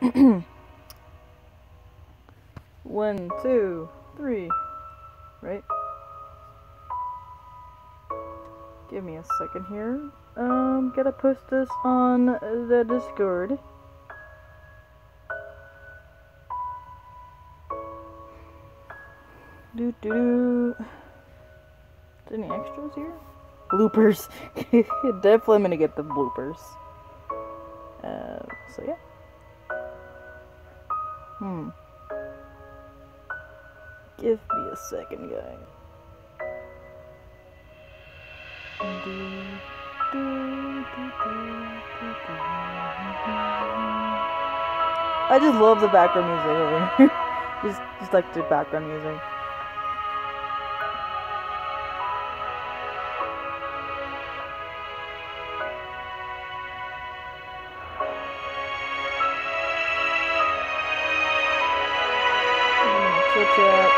1, 2, 3. Right? Give me a second here. Gotta post this on the Discord. Is there any extras here? Bloopers. Definitely I'm gonna get the bloopers. So yeah. Give me a second, guys. I just love the background music over here. just like the background music. Chit chat.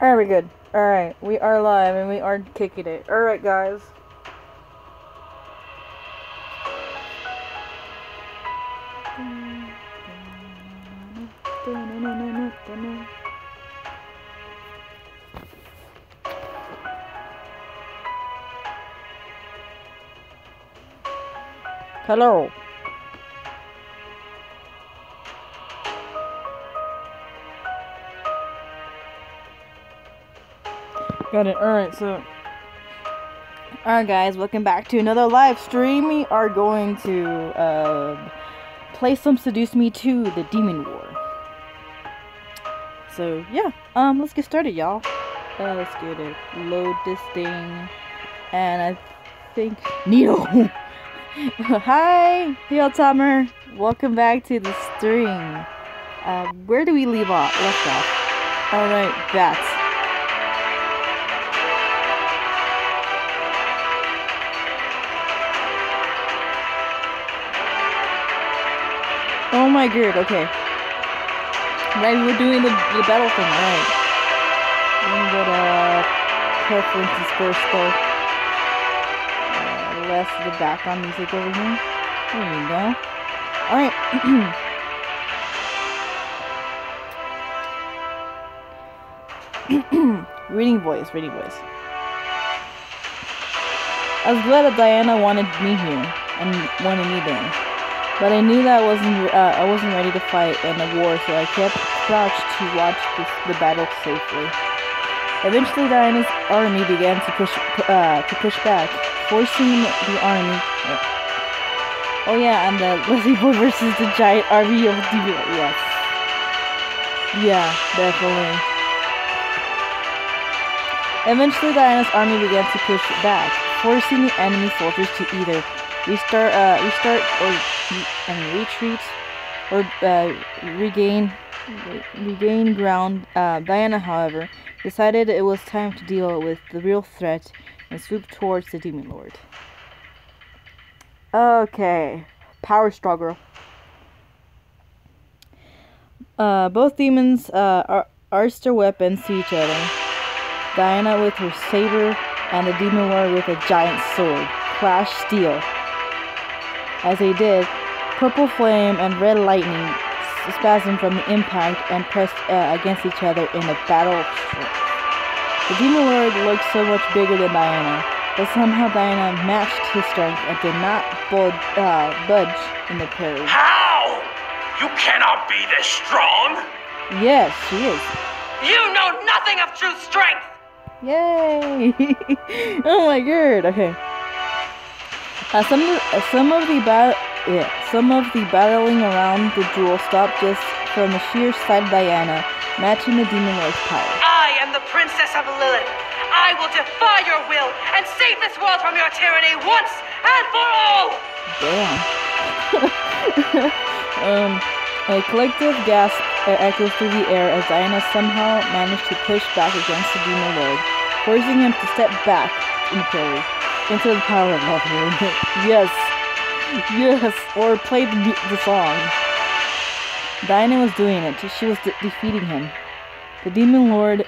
Alright, we're good. Alright, we are live and we are kicking it. Alright, guys. Hello. Got it. Alright, so. Alright, guys, welcome back to another live stream. We are going to play some Seduce Me 2, the Demon War. So, yeah. Let's get started, y'all. Let's get it. Load this thing. And I think. Neo! Hi! Hey, Otome. Welcome back to the stream. Where do we left off? Alright, bats. Oh my god, okay. Right, we were doing the battle thing, right. Let me go to preferences first, though. Less of the background music over here. There you go. Alright. Reading voice. I was glad that Diana wanted me here and wanted me there. But I knew that I wasn't ready to fight in a war, so I kept crouched to watch the battle safely. Eventually, Diana's army began to push back, forcing the army. Oh yeah, and the Leslie Boy versus the giant army of Demon. Yes. Yeah, definitely. Eventually, Diana's army began to push back, forcing the enemy soldiers to either retreat or regain ground. Diana, however, decided it was time to deal with the real threat and swoop towards the Demon Lord. Okay, power struggle. Both demons arched their weapons to each other. Diana with her saber and the Demon Lord with a giant sword clashed steel. As they did, purple flame and red lightning spasmed from the impact and pressed against each other in a battle of strength. The Demon Lord looked so much bigger than Diana, but somehow Diana matched his strength and did not budge in the parry. How? You cannot be this strong! Yes, she is. You know nothing of true strength! Yay! Oh my god, okay. Some of the battling around the jewel stopped just from the sheer sight of Diana, matching the Demon Lord's power. I am the Princess of Lilith. I will defy your will and save this world from your tyranny once and for all! Damn. A collective gasp echoes through the air as Diana somehow managed to push back against the Demon Lord, forcing him to step back in the prairie. Enter the power of love here. Yes. Yes. Or play the song. Diana was doing it. She was defeating him. The demon lord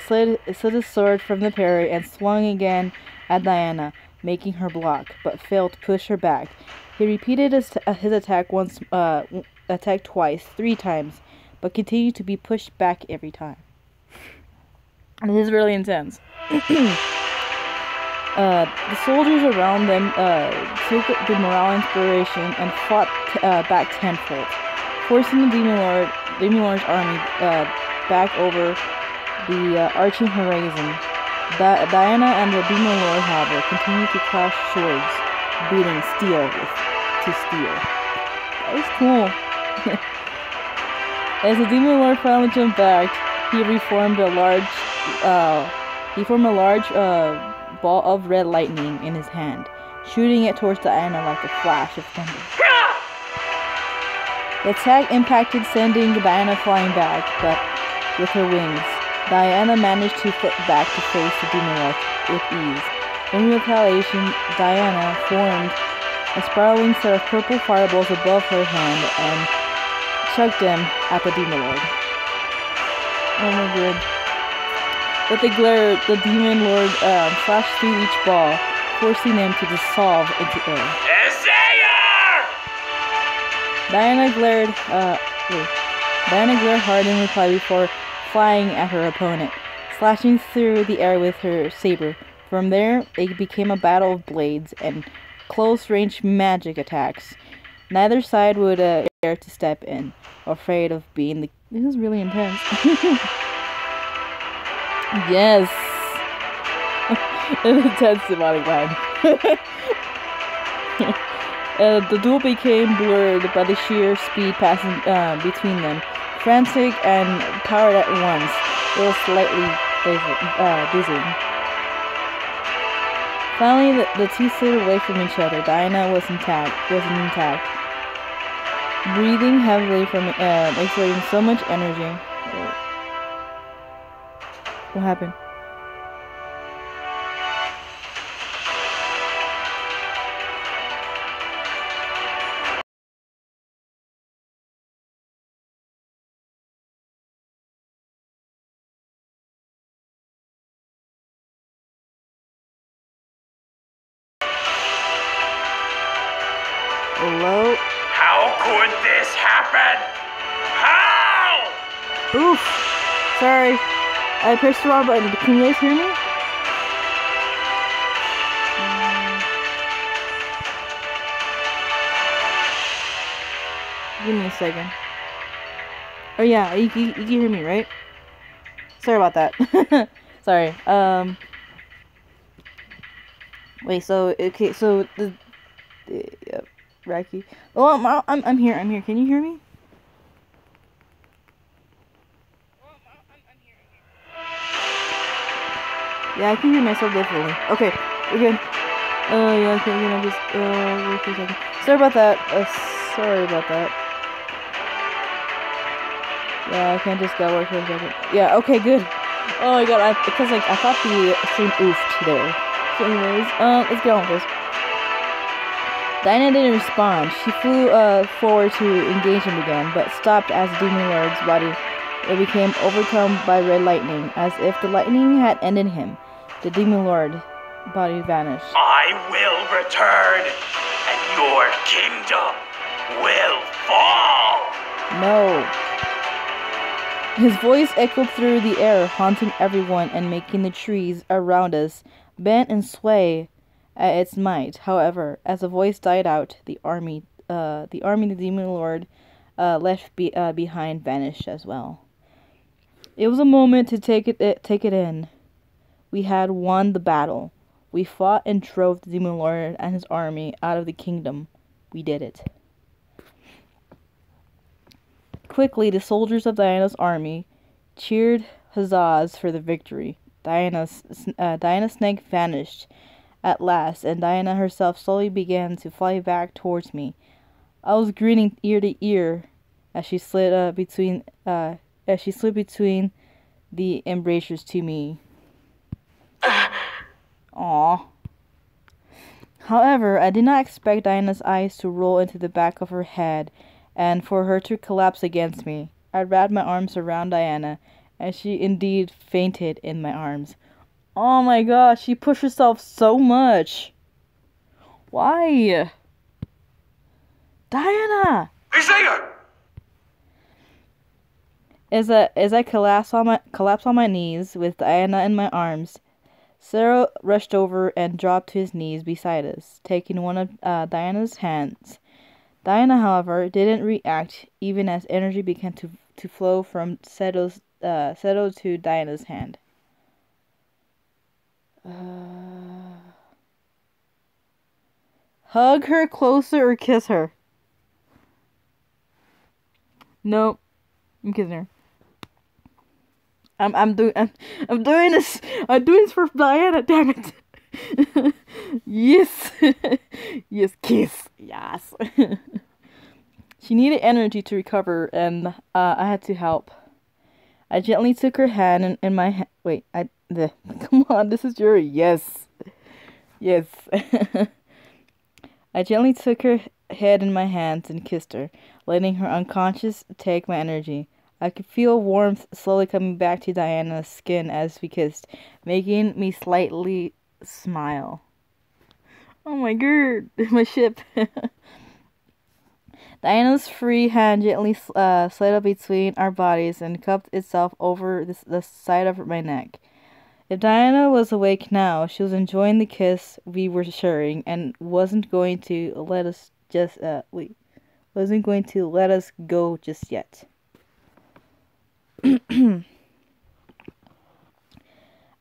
slid his sword from the parry and swung again at Diana, making her block, but failed to push her back. He repeated his attack twice, 3 times, but continued to be pushed back every time. This is really intense. The soldiers around them took the morale inspiration and fought back tenfold, forcing the demon lord's army back over the arching horizon. Diana and the demon lord, however, continued to clash swords, beating steel to steel. That was cool. As the demon lord finally jumped back, he formed a large ball of red lightning in his hand, shooting it towards Diana like a flash of thunder. The attack impacted, sending Diana flying back, but with her wings, Diana managed to flip back to face the demon lord with ease. In retaliation, Diana formed a spiraling set of purple fireballs above her hand and chucked them at the demon lord. Oh my god. With a glare, the demon lord flashed through each ball, forcing them to dissolve into air. Diana glared hard in reply before flying at her opponent, slashing through the air with her saber. From there, it became a battle of blades and close-range magic attacks. Neither side would dare to step in, afraid of being the... This is really intense. Yes! An intense demonic vibe. The duel became blurred by the sheer speed passing between them. Frantic and powered at once, it was slightly dizzying. Finally, the two slid away from each other. Diana wasn't intact, breathing heavily from exerting so much energy. What happened? Hello? How could this happen? How? Oof. Sorry. I pressed the wrong button. Can you guys hear me? Give me a second. Oh yeah, you can hear me, right? Sorry about that. Sorry. Wait. So okay. So the Raki. Oh, I'm here. I'm here. Can you hear me? Yeah, I can hear myself definitely. Okay, we're good. Yeah, okay, I'm gonna just, wait for a second. Sorry about that. Yeah, I can't just go work for a second. Yeah, okay, good. Oh my god, because, like, I thought the stream oofed there. So anyways, let's get on with this. Diana didn't respond. She flew, forward to engage him again, but stopped as the demon lord's body became overcome by red lightning, as if the lightning had ended him. The demon lord body vanished. I will return, and your kingdom will fall. No. His voice echoed through the air, haunting everyone and making the trees around us bend and sway at its might. However, as the voice died out, the army the demon lord left behind vanished as well. It was a moment to take it in. We had won the battle. We fought and drove the demon lord and his army out of the kingdom. We did it. Quickly, the soldiers of Diana's army cheered huzzas for the victory. Diana's snake vanished at last, and Diana herself slowly began to fly back towards me. I was grinning ear to ear as she slid between the embrasures to me. Aw. However, I did not expect Diana's eyes to roll into the back of her head and for her to collapse against me. I wrapped my arms around Diana, and she indeed fainted in my arms. Oh my gosh, she pushed herself so much. Why? Diana! Isaiah! As I collapsed on my knees with Diana in my arms, Sarah rushed over and dropped to his knees beside us, taking one of Diana's hands. Diana, however, didn't react, even as energy began to flow from Seto to Diana's hand. Hug her closer or kiss her. Nope, I'm kissing her. I'm doing this. I'm doing this for Diana. Damn it. Yes. Yes, kiss. Yes. She needed energy to recover, and I had to help. I gently took her hand in my hand. Wait, come on. This is your yes. Yes. I gently took her head in my hands and kissed her, letting her unconscious take my energy. I could feel warmth slowly coming back to Diana's skin as we kissed, making me slightly smile. Oh my god, my ship. Diana's free hand gently slid up between our bodies and cupped itself over the side of my neck. If Diana was awake now, she was enjoying the kiss we were sharing and wasn't going to let us go just yet.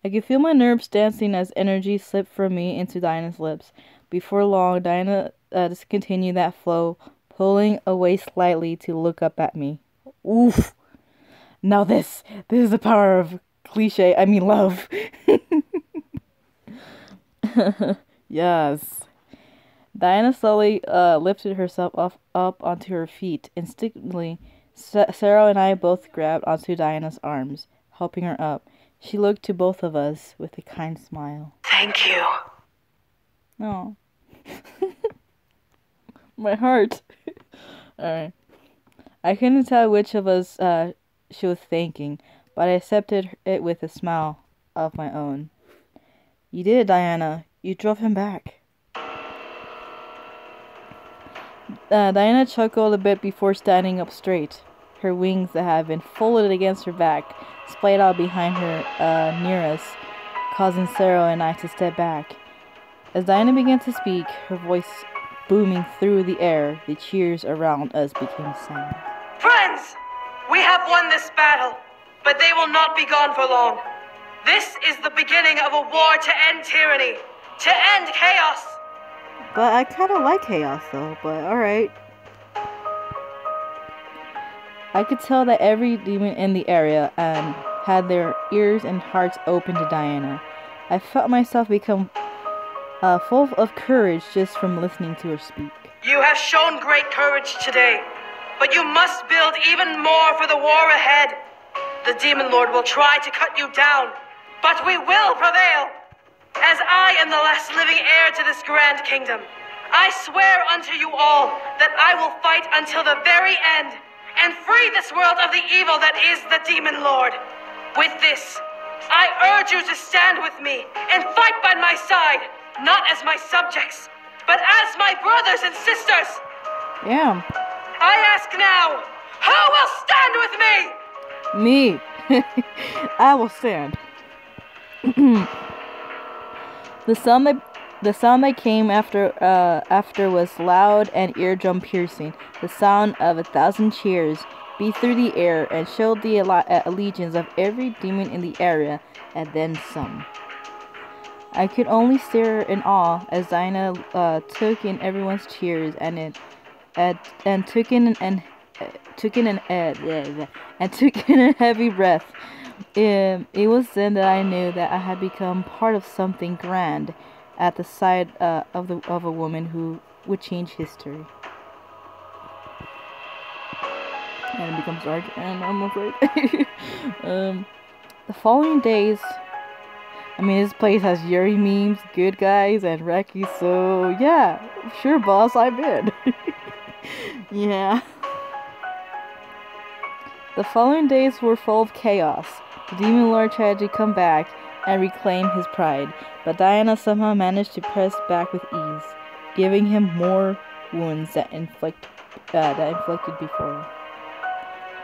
I could feel my nerves dancing as energy slipped from me into Diana's lips. Before long, Diana discontinued that flow, pulling away slightly to look up at me. Oof! Now this is the power of love. Yes. Diana slowly lifted herself up onto her feet. Instinctively, Sarah and I both grabbed onto Diana's arms, helping her up. She looked to both of us with a kind smile. Thank you. Oh. My heart. Alright. I couldn't tell which of us she was thanking, but I accepted it with a smile of my own. You did it, Diana. You drove him back. Diana chuckled a bit before standing up straight. Her wings that had been folded against her back splayed out behind her near us, causing Sarah and I to step back. As Diana began to speak, her voice booming through the air, the cheers around us became silent. Friends, we have won this battle, but they will not be gone for long. This is the beginning of a war to end tyranny, to end chaos. But I kind of like chaos, though, but alright. I could tell that every demon in the area had their ears and hearts open to Diana. I felt myself become full of courage just from listening to her speak. You have shown great courage today, but you must build even more for the war ahead. The Demon Lord will try to cut you down, but we will prevail. As I am the last living heir to this grand kingdom, I swear unto you all that I will fight until the very end and free this world of the evil that is the Demon Lord. With this, I urge you to stand with me and fight by my side, not as my subjects, but as my brothers and sisters. Yeah. I ask now, who will stand with me? Me. I will stand. The sound that came after was loud and eardrum piercing. The sound of 1,000 cheers beat through the air and showed the allegiance of every demon in the area, and then some. I could only stare in awe as Diana took in everyone's cheers and took in a heavy breath. It was then that I knew that I had become part of something grand at the side of a woman who would change history. And it becomes dark, and I'm afraid. The following days, I mean, this place has Yuri memes, good guys, and Reki, so yeah, sure, boss, I'm in. Yeah. The following days were full of chaos. The Demon Lord tried to come back and reclaim his pride, but Diana somehow managed to press back with ease, giving him more wounds that inflicted before.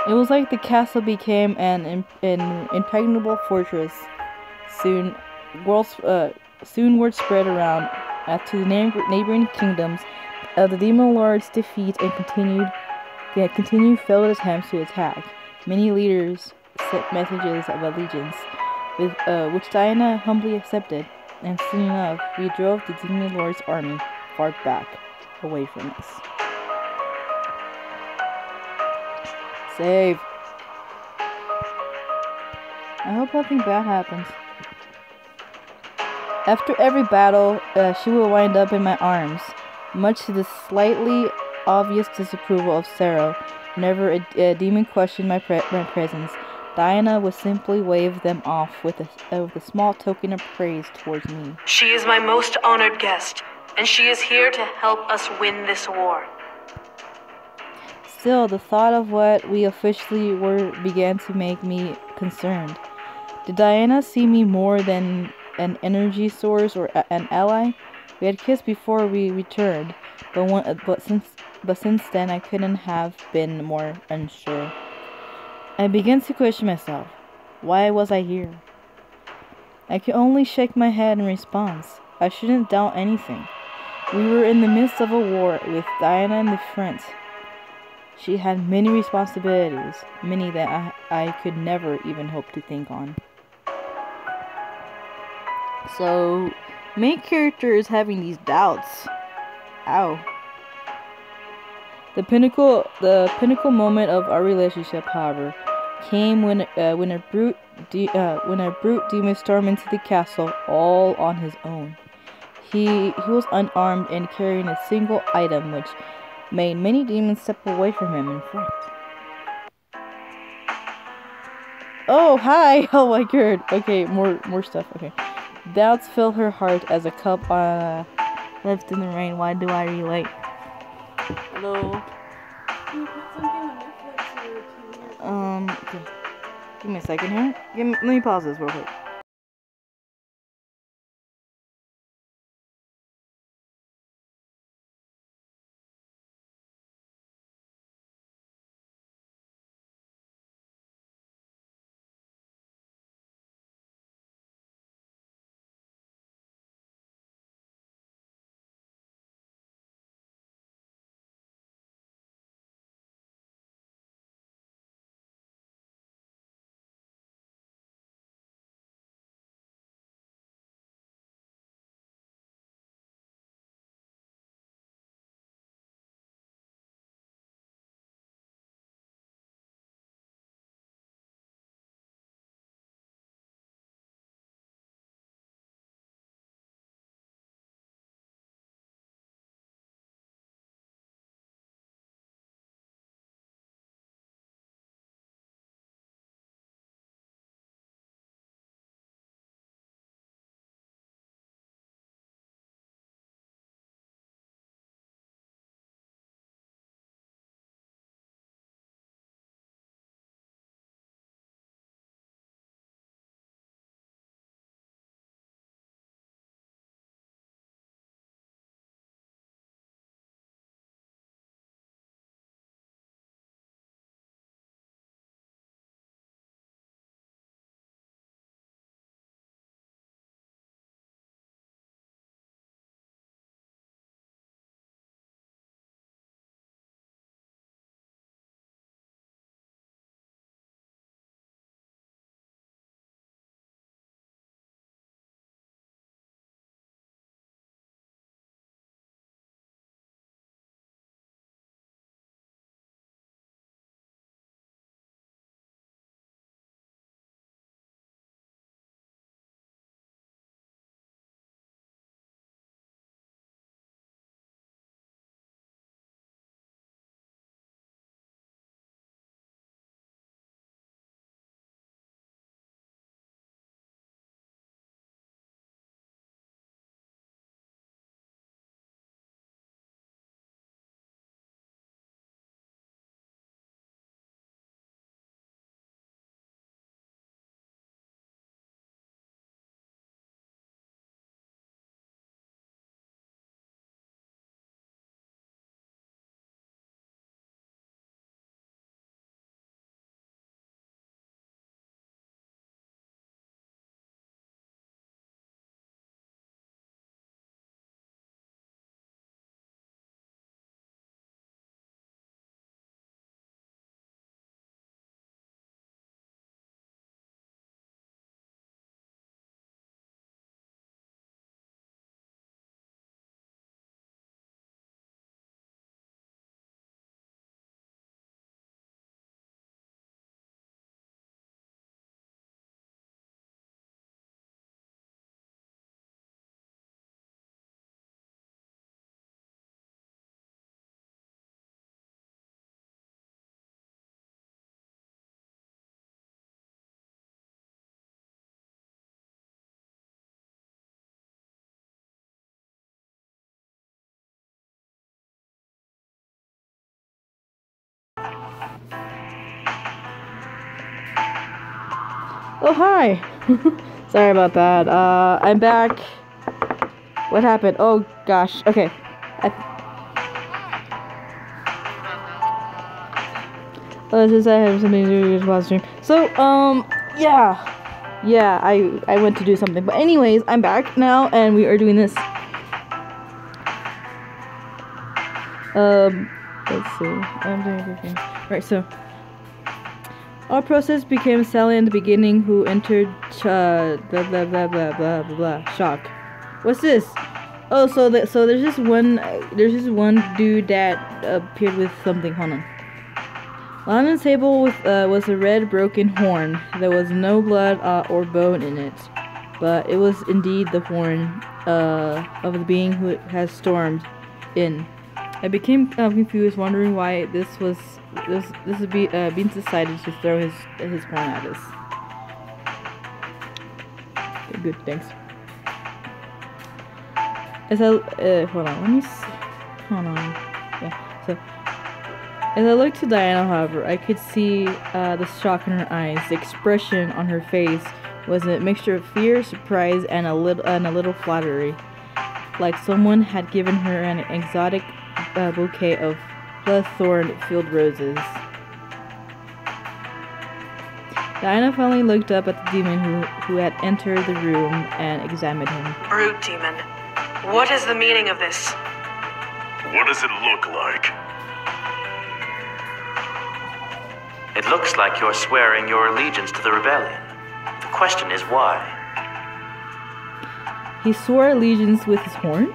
It was like the castle became an impregnable fortress. Soon word spread around to the neighboring kingdoms of the Demon Lord's defeat and continued failed attempts to attack. Many leaders sent messages of allegiance, which Diana humbly accepted, and soon enough, we drove the Demon Lord's army far back, away from us. Save. I hope nothing bad happens. After every battle, she will wind up in my arms, much to the slightly obvious disapproval of Sarah. Whenever a demon questioned my presence, Diana would simply wave them off with a small token of praise towards me. She is my most honored guest, and she is here to help us win this war. Still, the thought of what we officially were began to make me concerned. Did Diana see me more than an energy source or an ally? We had kissed before we returned, but since then I couldn't have been more unsure. I began to question myself. Why was I here? I could only shake my head in response. I shouldn't doubt anything. We were in the midst of a war with Diana in the front. She had many responsibilities, many that I could never even hope to think on. So, main character is having these doubts. Ow. The pinnacle moment of our relationship, however, came when a brute demon stormed into the castle all on his own. He was unarmed and carrying a single item, which made many demons step away from him in fright. Oh, hi! Oh my god. Okay, more stuff. Okay. Doubts fill her heart as a cup left in the rain. Why do I relate? Hello? Okay. Give me a second here. Let me pause this real quick. Oh, hi. Sorry about that. I'm back. What happened? Oh, gosh. Okay. Let's just say I have something to do with the stream. So, yeah. Yeah, I went to do something. But anyways, I'm back now, and we are doing this. Let's see. I'm doing everything. Right, so. All process became Sally in the beginning, who entered blah blah blah blah blah blah shock. What's this? Oh, so there's this one dude that appeared with something. Hold on. On the table was a red broken horn. There was no blood or bone in it, but it was indeed the horn of the being who has stormed in. I became confused, wondering why this was being decided to throw his horn at us. Okay, good, thanks. As I hold on, let me see. Hold on. Yeah. So as I looked to Diana, however, I could see the shock in her eyes. The expression on her face was a mixture of fear, surprise, and a little flattery, like someone had given her an exotic bouquet of blood-thorn-filled roses. Diana finally looked up at the demon who had entered the room and examined him. Brute demon, what is the meaning of this? What does it look like? It looks like you're swearing your allegiance to the rebellion. The question is why? He swore allegiance with his horn?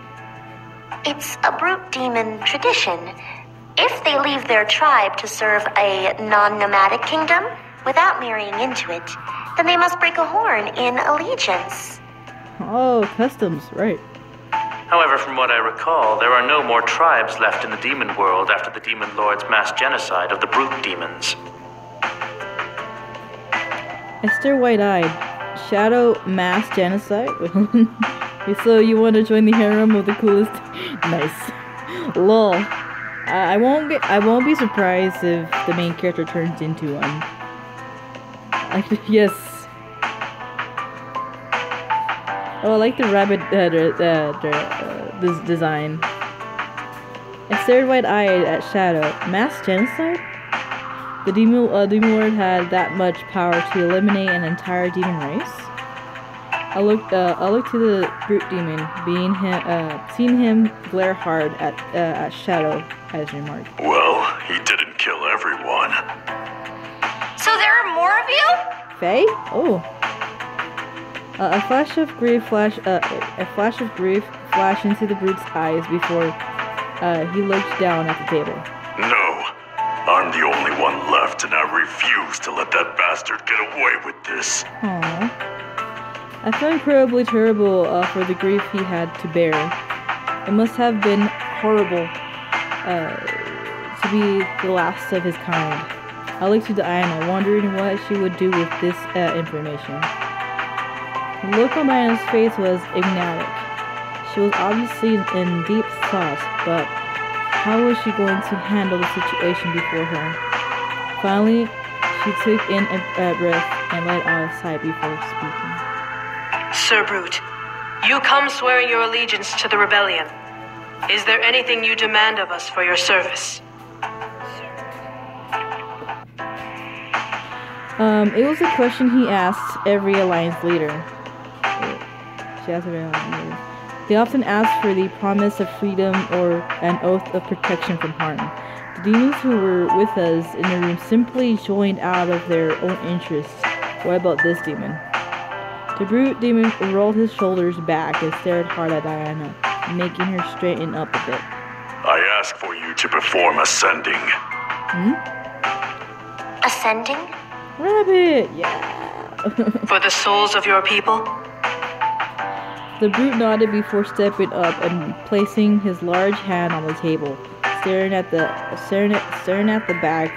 It's a brute demon tradition. If they leave their tribe to serve a non-nomadic kingdom without marrying into it, then they must break a horn in allegiance. Oh, customs, right. However, from what I recall, there are no more tribes left in the demon world after the demon lord's mass genocide of the brute demons. I stare wide-eyed. Shadow mass genocide? So you want to join the harem of the coolest? Nice. Lol. I won't be surprised if the main character turns into one. Yes. Oh, I like the rabbit this design. I stared wide-eyed at Shadow. Mass genocide? The demon lord had that much power to eliminate an entire demon race? I looked to the brute demon, seeing him glare hard at Shadow as remarked. Well, he didn't kill everyone. So there are more of you? Faye? Oh. A flash of grief flashed into the brute's eyes before he looked down at the table. No, I'm the only one left, and I refuse to let that bastard get away with this. Aww. I felt incredibly terrible for the grief he had to bear. It must have been horrible to be the last of his kind. I looked to Diana, wondering what she would do with this information. The look on Diana's face was hypnotic. She was obviously in deep thought, but how was she going to handle the situation before her? Finally, she took in a breath and let out a sigh before speaking. Sir Brute, you come swearing your allegiance to the rebellion. Is there anything you demand of us for your service? It was a question he asked every alliance leader. They often asked for the promise of freedom or an oath of protection from harm. The demons who were with us in the room simply joined out of their own interests. What about this demon? The brute demon rolled his shoulders back and stared hard at Diana, making her straighten up a bit. I ask for you to perform ascending. Ascending? Rabbit! Yeah! For the souls of your people? The brute nodded before stepping up and placing his large hand on the table, staring at the back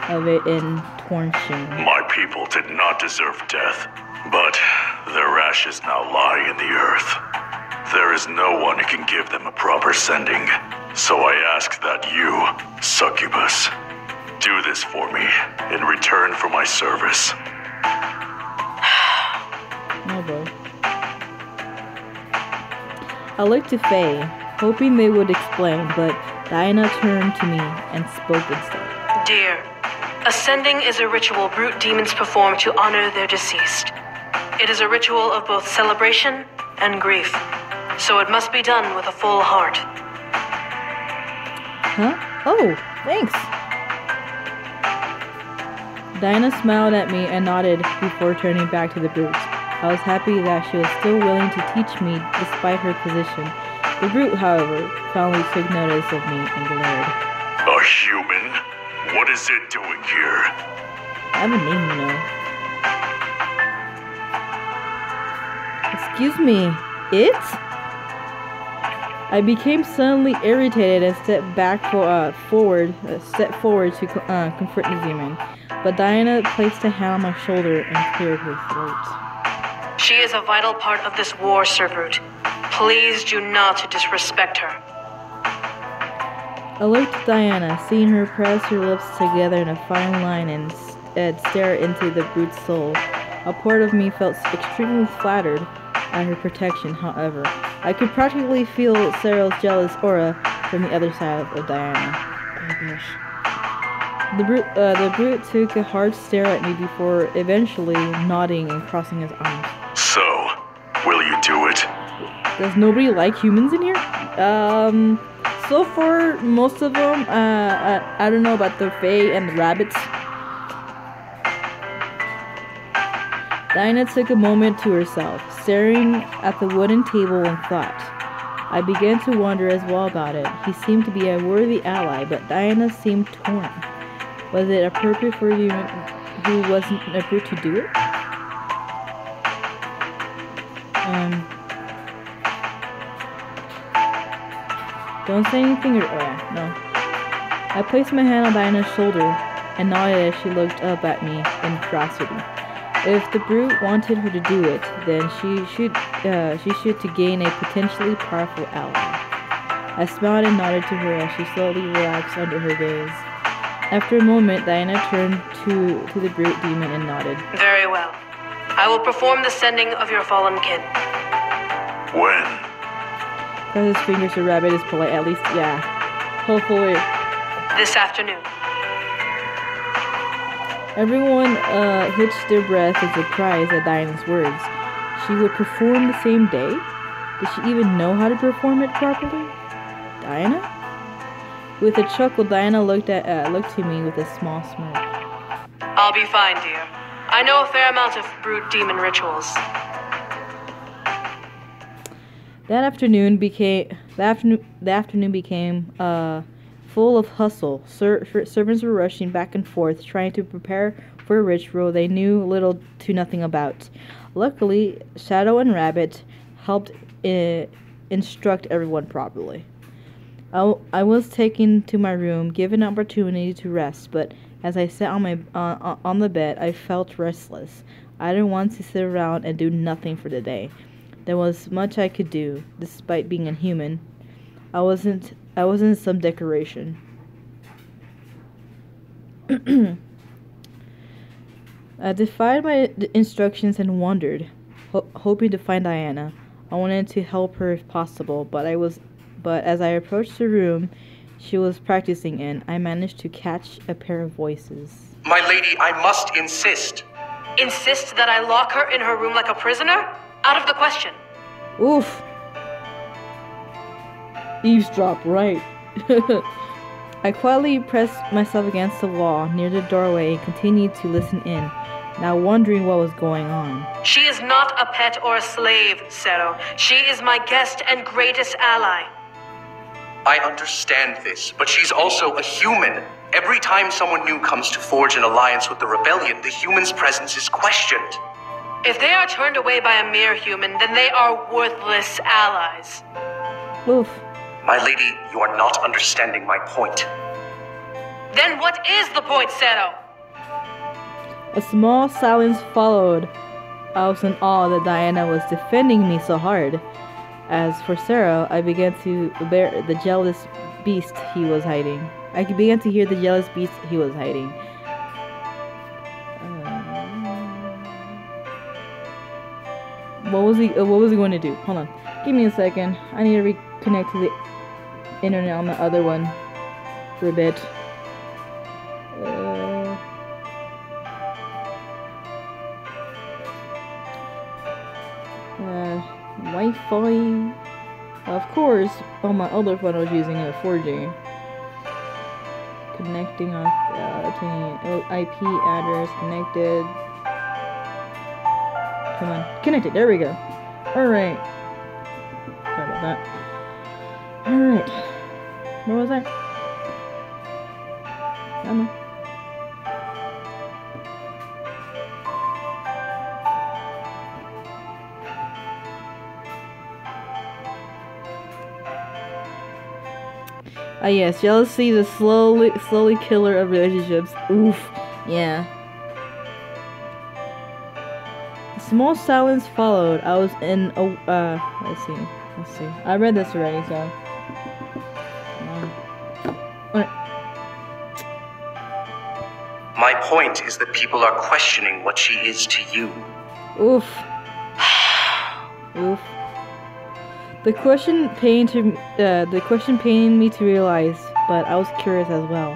of it in torn shame. My people did not deserve death, but their ashes now lie in the earth. There is no one who can give them a proper sending, so I ask that you, Succubus, do this for me in return for my service. probably. I looked to Faye, hoping they would explain, but Diana turned to me and spoke instead. Dear, ascending is a ritual brute demons perform to honor their deceased. It is a ritual of both celebration and grief, so it must be done with a full heart. Huh? Oh, thanks. Diana smiled at me and nodded before turning back to the brutes. I was happy that she was still willing to teach me despite her position. The brute, however, finally took notice of me and glared. A human? What is it doing here? I have a name, you know. Excuse me, it? I became suddenly irritated and stepped forward to confront the demon. But Diana placed a hand on my shoulder and cleared her throat. She is a vital part of this war, Sir Brute. Please do not disrespect her. I looked at Diana, seeing her press her lips together in a fine line and stare into the brute's soul. A part of me felt extremely flattered at her protection, however. I could practically feel Cyril's jealous aura from the other side of Diana. Oh gosh. The brute took a hard stare at me before eventually nodding and crossing his arms. So, will you do it? Does nobody like humans in here? So far, most of them, I don't know about the Fae and the rabbits. Diana took a moment to herself, staring at the wooden table in thought. I began to wonder as well about it. He seemed to be a worthy ally, but Diana seemed torn. Was it appropriate for a human who wasn't a brute to do it? Don't say anything or... oh yeah, no. I placed my hand on Diana's shoulder and nodded as she looked up at me in curiosity. If the brute wanted her to do it, then she should to gain a potentially powerful ally. I smiled and nodded to her as she slowly relaxed under her gaze. After a moment, Diana turned to the brute demon and nodded. Very well. I will perform the sending of your fallen kin. When? Because his fingers are rabbit is polite, at least, yeah. Hopefully. This afternoon. Everyone hitched their breath in surprise at Diana's words. She would perform the same day? Did she even know how to perform it properly? Diana? With a chuckle, Diana looked to me with a small smirk. I'll be fine, dear. I know a fair amount of brute demon rituals. The afternoon became full of hustle. Servants were rushing back and forth, trying to prepare for a ritual they knew little to nothing about. Luckily, Shadow and Rabbit helped instruct everyone properly. I was taken to my room, given an opportunity to rest, but as I sat on the bed, I felt restless. I didn't want to sit around and do nothing for the day. There was much I could do, despite being a human. I wasn't some decoration. I defied my instructions and wandered, hoping to find Diana. I wanted to help her if possible, but as I approached the room she was practicing in, I managed to catch a pair of voices. My lady, I must insist. Insist that I lock her in her room like a prisoner? Out of the question. Oof. Eavesdrop, right. I quietly pressed myself against the wall near the doorway and continued to listen in, now wondering what was going on. She is not a pet or a slave, Sero. She is my guest and greatest ally. I understand this, but she's also a human. Every time someone new comes to forge an alliance with the rebellion, the human's presence is questioned. If they are turned away by a mere human, then they are worthless allies. Oof. My lady, you are not understanding my point. Then what is the point, Sero? A small silence followed. I was in awe that Diana was defending me so hard. As for Sarah, I began to bear the jealous beast he was hiding. I began to hear the jealous beast he was hiding. What was he going to do? Hold on. Give me a second. I need to reconnect to the internet on the other one for a bit. Wi-Fi. Of course, on my other phone I was using a 4G. Connecting on IP address connected. Come on, connected. There we go. All right. Sorry about that. All right. What was that? Come on. Ah yes, jealousy is a slowly killer of relationships. Oof. Yeah. A small silence followed. I was in a let's see. I read this already, so. My point is that people are questioning what she is to you. Oof. Oof. The question pained me to realize, but I was curious as well.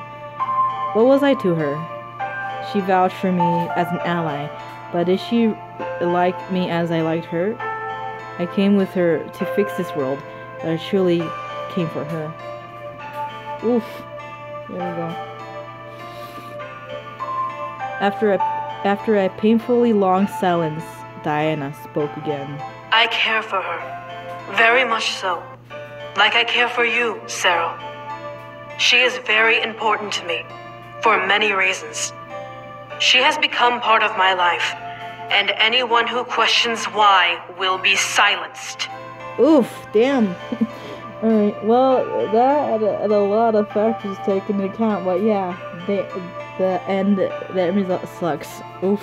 What was I to her? She vouched for me as an ally, but did she like me as I liked her? I came with her to fix this world, but I surely came for her. Oof. There we go. After a painfully long silence, Diana spoke again. I care for her. Very much so. Like I care for you, Sarah. She is very important to me, for many reasons. She has become part of my life, and anyone who questions why will be silenced. Oof, damn. Alright, well, that had a lot of factors taken into account, but yeah, the result sucks. Oof.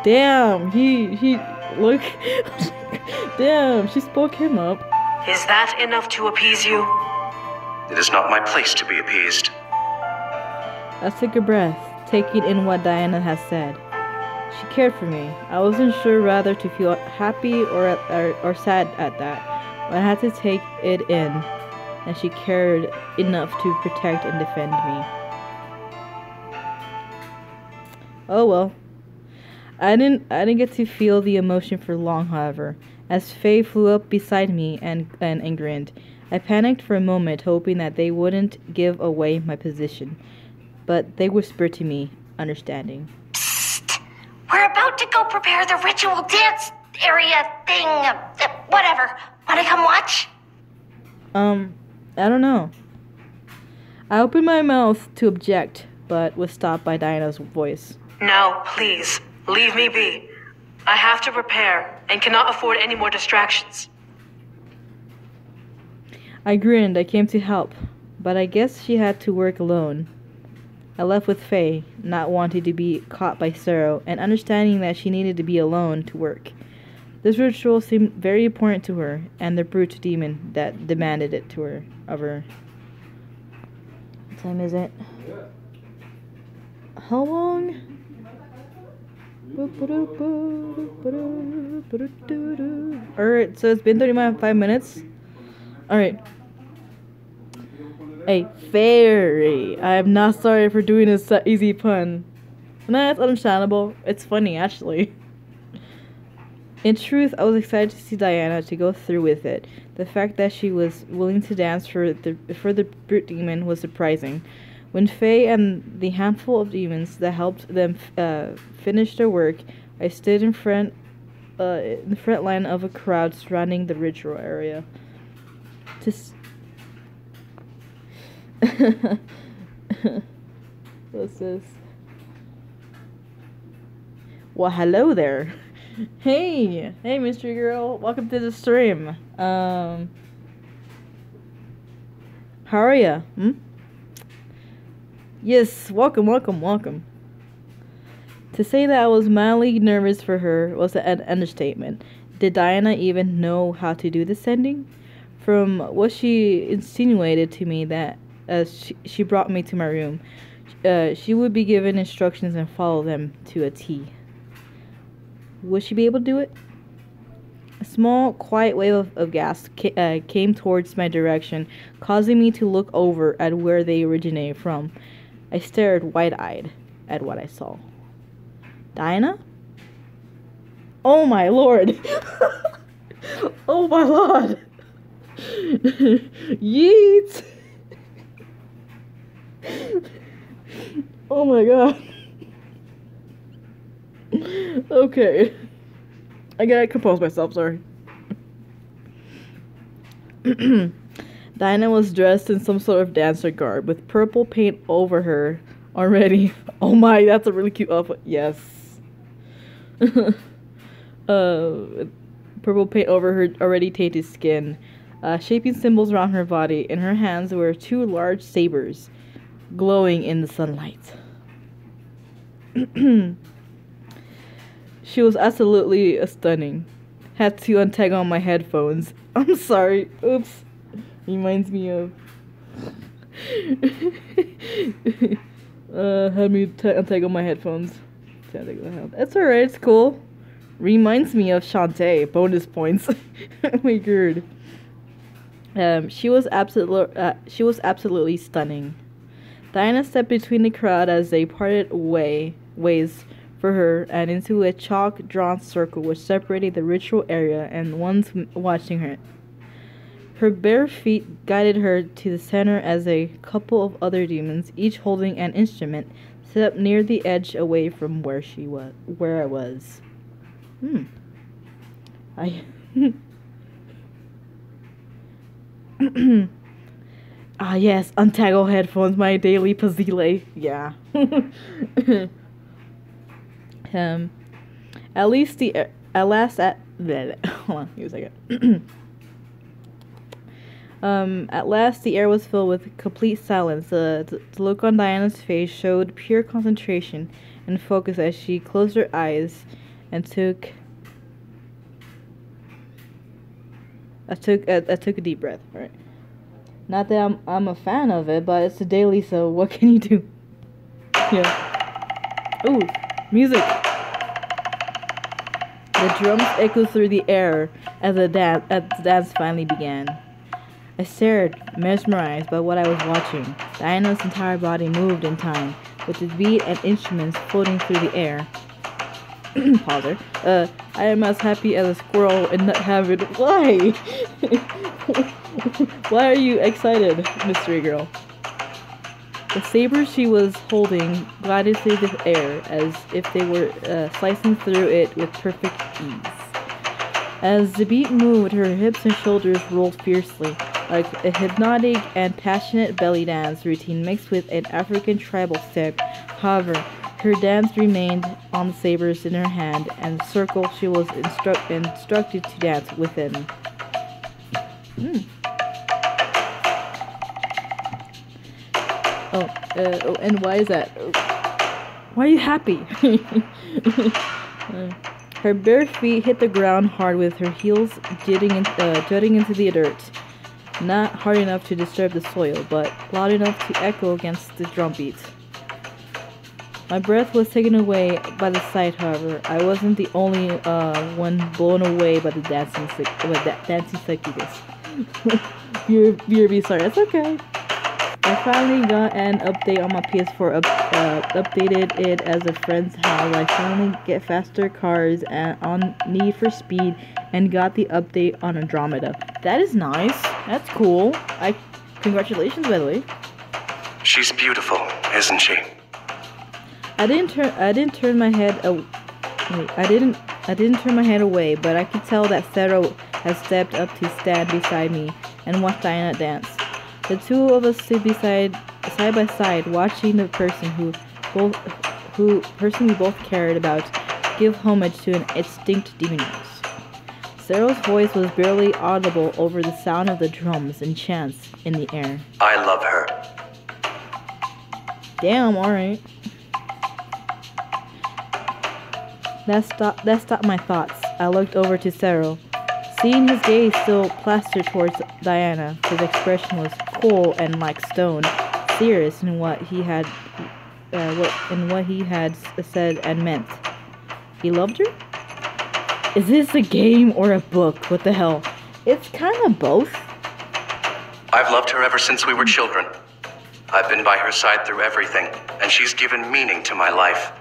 Damn, he look. Damn, she spoke him up. Is that enough to appease you? It is not my place to be appeased. I took a breath, taking in what Diana has said. She cared for me. I wasn't sure whether to feel happy or sad at that, but I had to take it in, and she cared enough to protect and defend me. Oh well. I didn't get to feel the emotion for long, however, as Faye flew up beside me and grinned. I panicked for a moment, hoping that they wouldn't give away my position, but they whispered to me, understanding. Psst! We're about to go prepare the ritual dance area thing, whatever. Wanna come watch? I don't know. I opened my mouth to object, but was stopped by Diana's voice. No, please. Leave me be. I have to prepare and cannot afford any more distractions. I grinned. I came to help, but I guess she had to work alone. I left with Faye, not wanting to be caught by Sarah, and understanding that she needed to be alone to work. This ritual seemed very important to her, and the brute demon that demanded it of her. What time is it? How long? Alright, so it's been 35 minutes. Alright. Hey, fairy. I am not sorry for doing this easy pun. No, it's understandable. It's funny, actually. In truth, I was excited to see Diana to go through with it. The fact that she was willing to dance for the brute demon was surprising. When Faye and the handful of demons that helped them finish their work, I stood in the front line of a crowd surrounding the ritual area. What's this? Well, hello there. Hey, mystery girl. Welcome to the stream. How are ya? Yes, welcome. To say that I was mildly nervous for her was an understatement. Did Diana even know how to do the sending? From what she insinuated to me that she brought me to my room, she would be given instructions and follow them to a T. Would she be able to do it? A small, quiet wave of gas came towards my direction, causing me to look over at where they originated from. I stared wide-eyed at what I saw. Diana? Oh my lord! Oh my lord! Yeet! Oh my god. Okay. I gotta compose myself, sorry. Diana was dressed in some sort of dancer garb with purple paint over her already. Oh my, that's a really cute outfit. Yes. Purple paint over her already tainted skin. Shaping symbols around her body. In her hands were two large sabers, glowing in the sunlight. She was absolutely stunning. Had to untangle my headphones. I'm sorry. Oops. Reminds me of... had me untangle my headphones. That's alright, it's cool. Reminds me of Shantae. Bonus points. Oh my god. She was absolutely stunning. Diana stepped between the crowd as they parted ways for her and into a chalk-drawn circle which separated the ritual area and ones watching her. Her bare feet guided her to the center as a couple of other demons, each holding an instrument, set up near the edge away from where I was. Ah yes, untangle headphones, my daily pazile. Yeah. At least hold on, give me a second. At last the air was filled with complete silence. The look on Diana's face showed pure concentration and focus as she closed her eyes and took a deep breath. All right. Not that I'm a fan of it, but it's a daily, so what can you do? Yeah. Ooh, music. The drums echoed through the air as the dance finally began. I stared, mesmerized by what I was watching. Diana's entire body moved in time, with the beat and instruments floating through the air. Pause there. I am as happy as a squirrel in that habit. Why? Why are you excited, mystery girl? The sabers she was holding glided through the air as if they were slicing through it with perfect ease. As the beat moved, her hips and shoulders rolled fiercely, like a hypnotic and passionate belly dance routine mixed with an African tribal step. However, her dance remained on the sabers in her hand and the circle she was instructed to dance within. And why is that? Why are you happy? Her bare feet hit the ground hard with her heels jutting into the dirt. Not hard enough to disturb the soil, but loud enough to echo against the drum beats. My breath was taken away by the sight, however. I wasn't the only one blown away by the dancing sexiness. BRB, sorry, that's okay. I finally got an update on my PS4, updated it as a friend's house. I finally get faster cars on Need for Speed and got the update on Andromeda. That is nice. That's cool. Congratulations, by the way. She's beautiful, isn't she? I didn't turn my head away, but I could tell that Sarah had stepped up to stand beside me and watch Diana dance. The two of us stood side by side, watching the person we both cared about give homage to an extinct demoness. Sarah's voice was barely audible over the sound of the drums and chants in the air. I love her. Damn, alright. That stopped my thoughts. I looked over to Sarah. Seeing his gaze still plastered towards Diana, his expression was cool and like stone, serious in what he had said and meant. He loved her? Is this a game or a book? What the hell? It's kind of both. I've loved her ever since we were children. I've been by her side through everything, and she's given meaning to my life.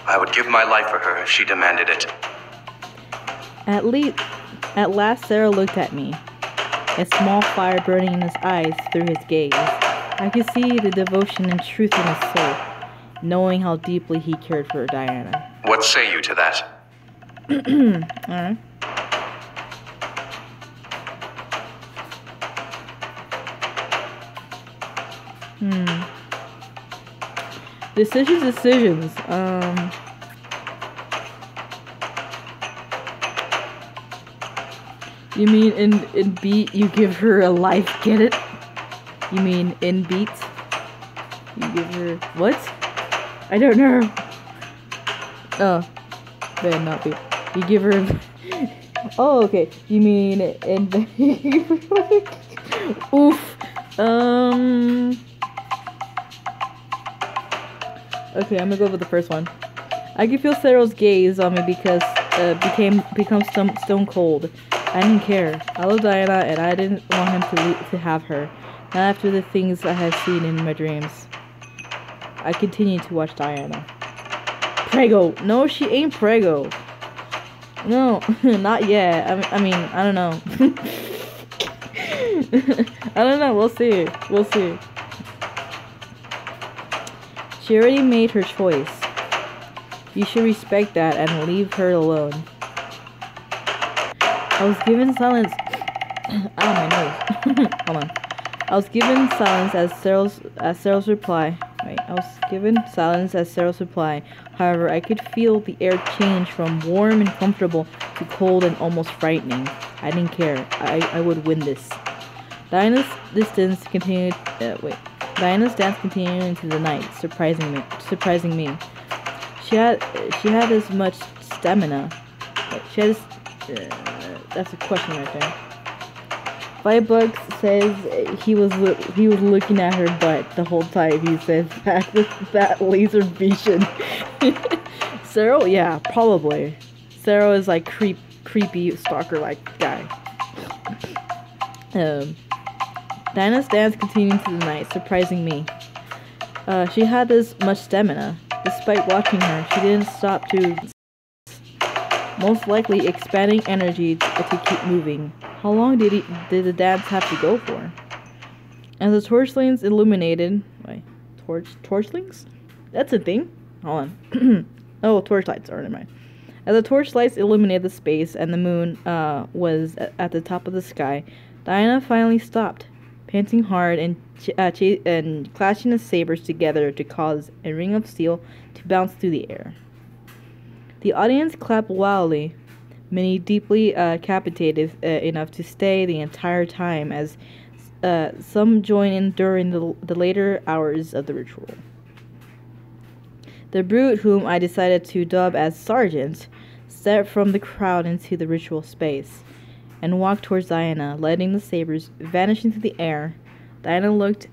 I would give my life for her if she demanded it. At last, Sarah looked at me, a small fire burning in his eyes through his gaze. I could see the devotion and truth in his soul, knowing how deeply he cared for Diana. What say you to that? Alright. Decisions. You mean in beat you give her a life, get it? You mean in beat? You give her what? I don't know. Oh. Better not be. You give her oh, okay. You mean in oof. Okay, I'm gonna go with the first one. I could feel Cyril's gaze on me because become stone cold. I didn't care. I love Diana and I didn't want him to have her. Not after the things I had seen in my dreams. I continued to watch Diana. Prego! No, she ain't Prego. No, not yet. I mean, I don't know. I don't know. We'll see. We'll see. She already made her choice. You should respect that and leave her alone. I was given silence. Ow, my nose. Hold on. I was given silence as Cyril's reply. Wait, I was given silence as Cyril's reply. However, I could feel the air change from warm and comfortable to cold and almost frightening. I didn't care. I would win this. Diana's dance continued into the night, surprising me. She had as much stamina. That's a question right there. Firebugs says he was looking at her butt the whole time. He says that with that laser vision. Cyril, yeah, probably. Cyril is like creepy stalker like guy. Diana's dance continued into the night, surprising me. She had this much stamina. Despite watching her, she didn't stop to, most likely expanding energy to keep moving. How long did the dance have to go for? As the torchlings illuminated... Wait, torchlings? That's a thing? Hold on. Oh, torchlights, never mind. As the torchlights illuminated the space and the moon was at the top of the sky, Diana finally stopped, panting hard and clashing the sabers together to cause a ring of steel to bounce through the air. The audience clapped wildly, many deeply captivated enough to stay the entire time, as some joined in during the later hours of the ritual. The brute, whom I decided to dub as Sergeant, stepped from the crowd into the ritual space and walked towards Diana, letting the sabers vanish into the air. Diana looked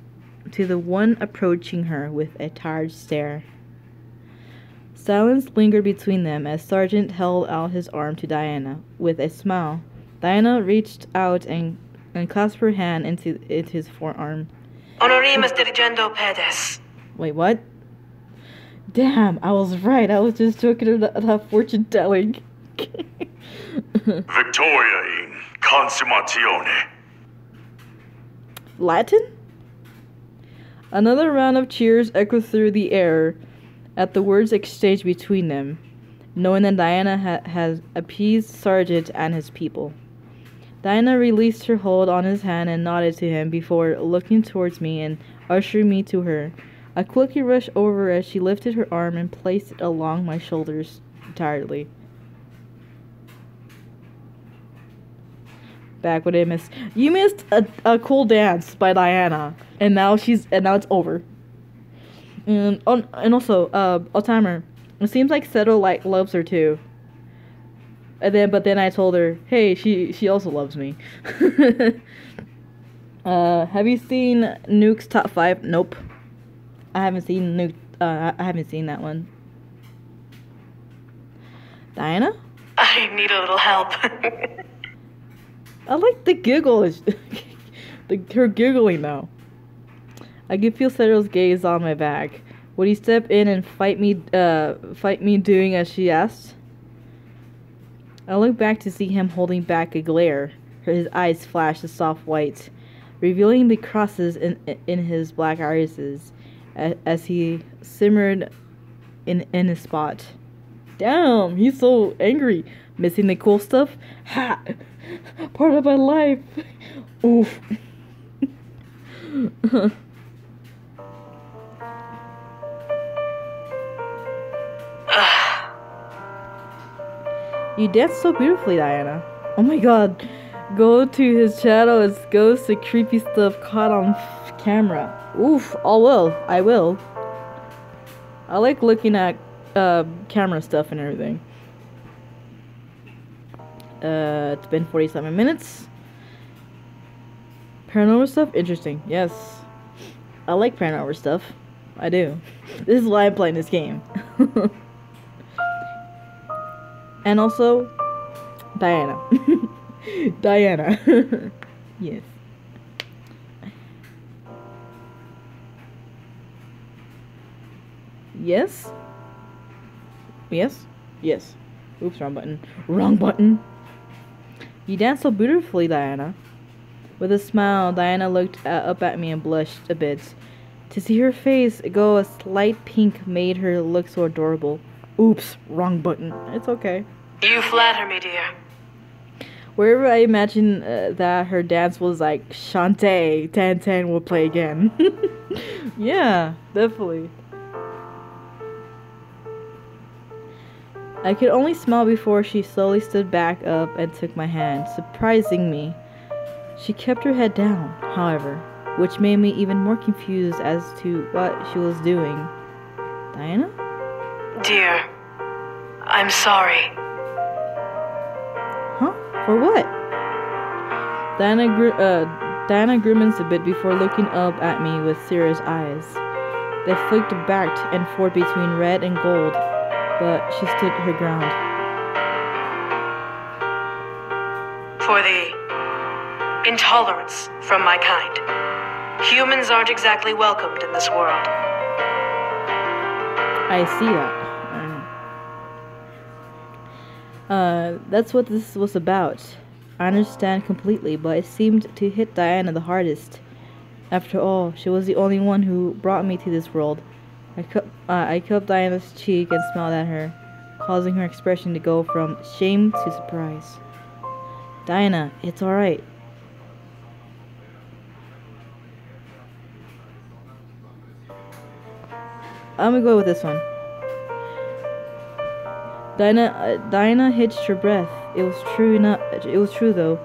to the one approaching her with a tired stare. Silence lingered between them as Sergeant held out his arm to Diana. With a smile, Diana reached out and clasped her hand into his forearm. Honoremus dirigendo pedes. Wait, what? Damn, I was right. I was just joking about fortune telling. Victoria in consummatione. Latin? Another round of cheers echoed through the air at the words exchanged between them, knowing that Diana has appeased Sergeant and his people. Diana released her hold on his hand and nodded to him before looking towards me and ushering me to her. I quickly rushed over as she lifted her arm and placed it along my shoulders entirely. Back when I missed. You missed a cool dance by Diana, and now it's over. And also, Otome. It seems like Seto loves her too. But then I told her, hey, she also loves me. Have you seen Nuke's Top 5? Nope. I haven't seen Nuke. I haven't seen that one. Diana? I need a little help. I like the giggle. Her giggling now. I can feel Cyril's gaze on my back. Would he step in and fight me doing as she asked? I looked back to see him holding back a glare. His eyes flashed a soft white, revealing the crosses in his black irises as he simmered in his spot. Damn, he's so angry. Missing the cool stuff? Ha! Part of my life. Oof. You dance so beautifully, Diana. Oh my god. Go to his channel and ghost the creepy stuff caught on camera. Oof, I will. I like looking at camera stuff and everything. It's been 47 minutes. Paranormal stuff? Interesting. Yes. I like paranormal stuff. I do. This is why I'm playing this game. And also, Diana. Diana. Yes. Yes? Yes? Yes. Oops, wrong button. Wrong button. You dance so beautifully, Diana. With a smile, Diana looked up at me and blushed a bit. To see her face go a slight pink made her look so adorable. Oops, wrong button. It's okay. You flatter me, dear. Wherever I imagine that her dance was like, Shantae, 10-10 will play again. Yeah, definitely. I could only smile before she slowly stood back up and took my hand, surprising me. She kept her head down, however, which made me even more confused as to what she was doing. Diana? Dear, I'm sorry. Huh? For what? Diana grimaced a bit before looking up at me with serious eyes. They flicked back and forth between red and gold, but she stood her ground. For the intolerance from my kind. Humans aren't exactly welcomed in this world. I see that. That's what this was about. I understand completely, but it seemed to hit Diana the hardest. After all, she was the only one who brought me to this world. I cupped Diana's cheek and smiled at her, causing her expression to go from shame to surprise. Diana, it's alright. I'm gonna go with this one. Diana hitched her breath. It was true though.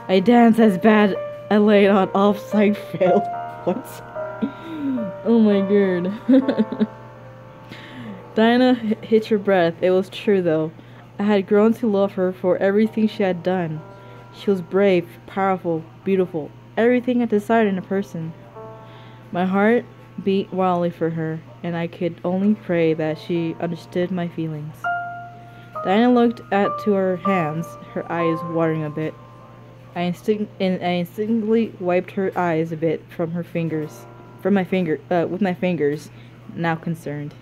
I danced as bad. I laid on offside fail. What? Oh my god. Diana hitched her breath. It was true though. I had grown to love her for everything she had done. She was brave, powerful, beautiful. Everything I desired in a person. My heart beat wildly for her, and I could only pray that she understood my feelings. Diana looked to her hands, her eyes watering a bit. I instinctively wiped her eyes a bit with my fingers, now concerned.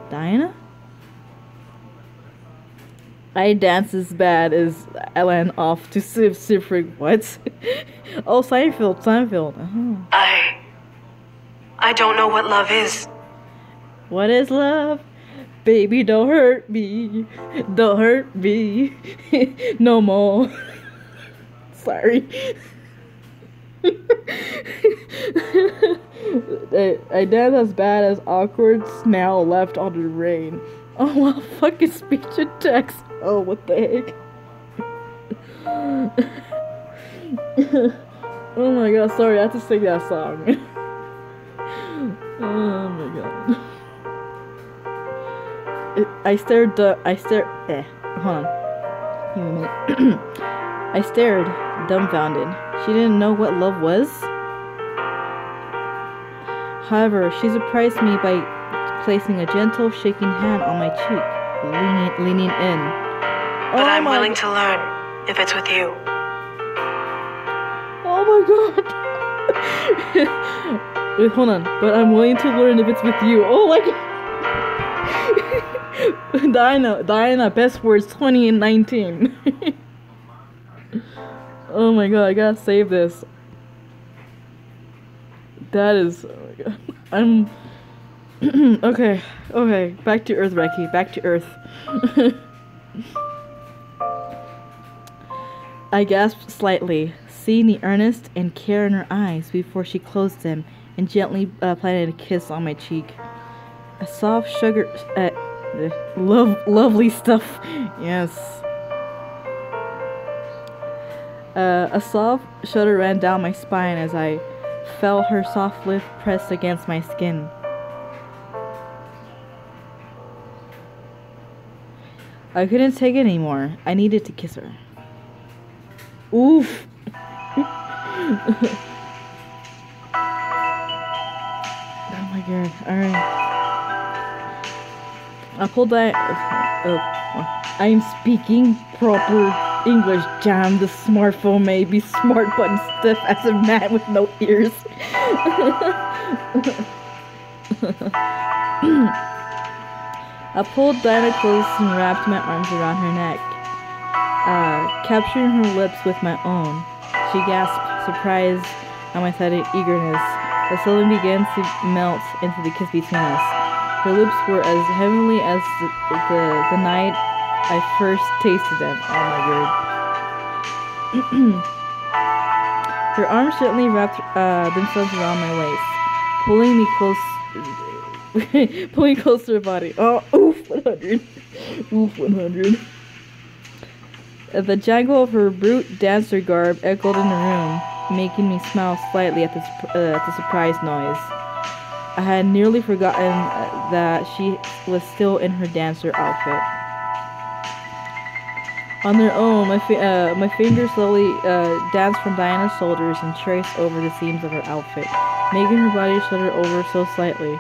Diana? I danced as bad as Ellen off to Sifrig. What? Oh, Seinfeld. Oh. I don't know what love is. What is love? Baby, don't hurt me. Don't hurt me. No more. Sorry. I danced as bad as awkward snail left on the rain. Oh, well, fucking speech and text. Oh, what the heck? Oh my god, sorry, I have to sing that song. Oh my god. Hold on. Give me a minute. I stared, dumbfounded. She didn't know what love was? However, she surprised me by placing a gentle, shaking hand on my cheek, leaning in. But I'm willing to learn if it's with you. Oh my god. Wait, hold on. But I'm willing to learn if it's with you. Oh my god. Diana, best words 2019. Oh my god, I gotta save this. That is, oh my god. I'm okay, back to Earth, Reki, back to Earth. I gasped slightly, seeing the earnest and care in her eyes before she closed them and gently planted a kiss on my cheek. A soft sugar, lovely stuff, yes. A soft shudder ran down my spine as I felt her soft lip pressed against my skin. I couldn't take it anymore. I needed to kiss her. Oof. Oh my god. Alright. I pulled that. I am speaking proper English, Jam. The smartphone may be smart but stiff as a man with no ears. I pulled Diana close and wrapped my arms around her neck, capturing her lips with my own. She gasped, surprised at my sudden eagerness, but slowly began to melt into the kiss between us. Her lips were as heavenly as the night I first tasted them. Oh my god. Her arms gently wrapped themselves around my waist, pulling me close to her body. Oh, oof, 100. Oof, 100. The jangle of her brute dancer garb echoed in the room, making me smile slightly at the surprise noise. I had nearly forgotten that she was still in her dancer outfit. On their own, my fingers slowly danced from Diana's shoulders and traced over the seams of her outfit, making her body shudder ever so slightly.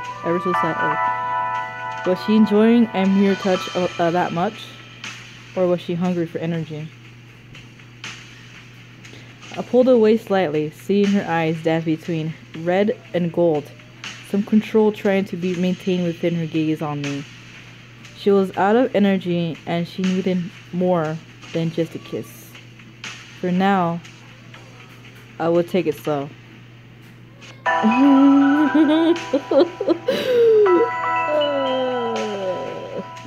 Was she enjoying a mere touch that much? Or was she hungry for energy? I pulled away slightly, seeing her eyes dance between red and gold, some control trying to be maintained within her gaze on me. She was out of energy, and she needed more than just a kiss. For now, I would take it slow.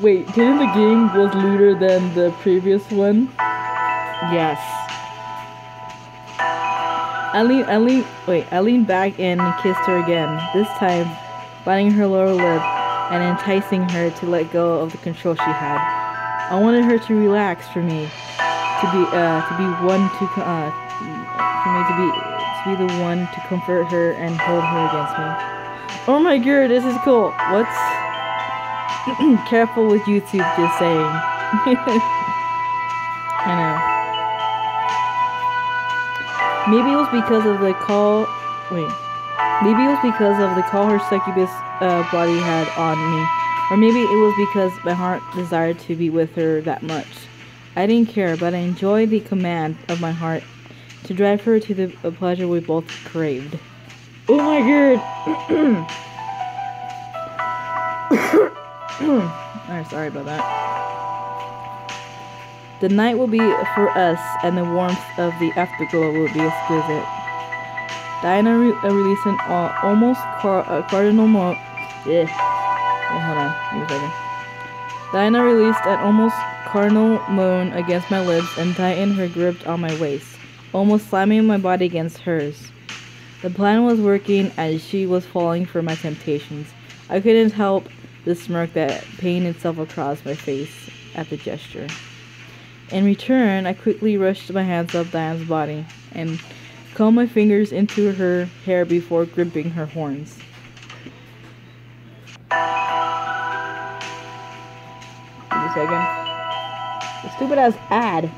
Wait, didn't the game was looter than the previous one? Yes. I leaned back in and kissed her again, this time biting her lower lip and enticing her to let go of the control she had. I wanted her to relax, for me to be the one to comfort her and hold her against me. Oh my god, this is cool. What's careful with YouTube, just saying. I know. Maybe it was because of the call. Maybe it was because of the call her succubus body had on me. Or maybe it was because my heart desired to be with her that much. I didn't care, but I enjoyed the command of my heart to drive her to the pleasure we both craved. Oh my god! Alright, sorry about that. The night will be for us, and the warmth of the afterglow will be exquisite. Diana released an almost cardinal moan. Hold on, give me a second. Diana released an almost cardinal moan against my lips and tightened her grip on my waist, almost slamming my body against hers. The plan was working as she was falling for my temptations. I couldn't help the smirk that painted itself across my face at the gesture. In return, I quickly rushed my hands up Diana's body and combed my fingers into her hair before gripping her horns. Give me a second. The stupid ass ad.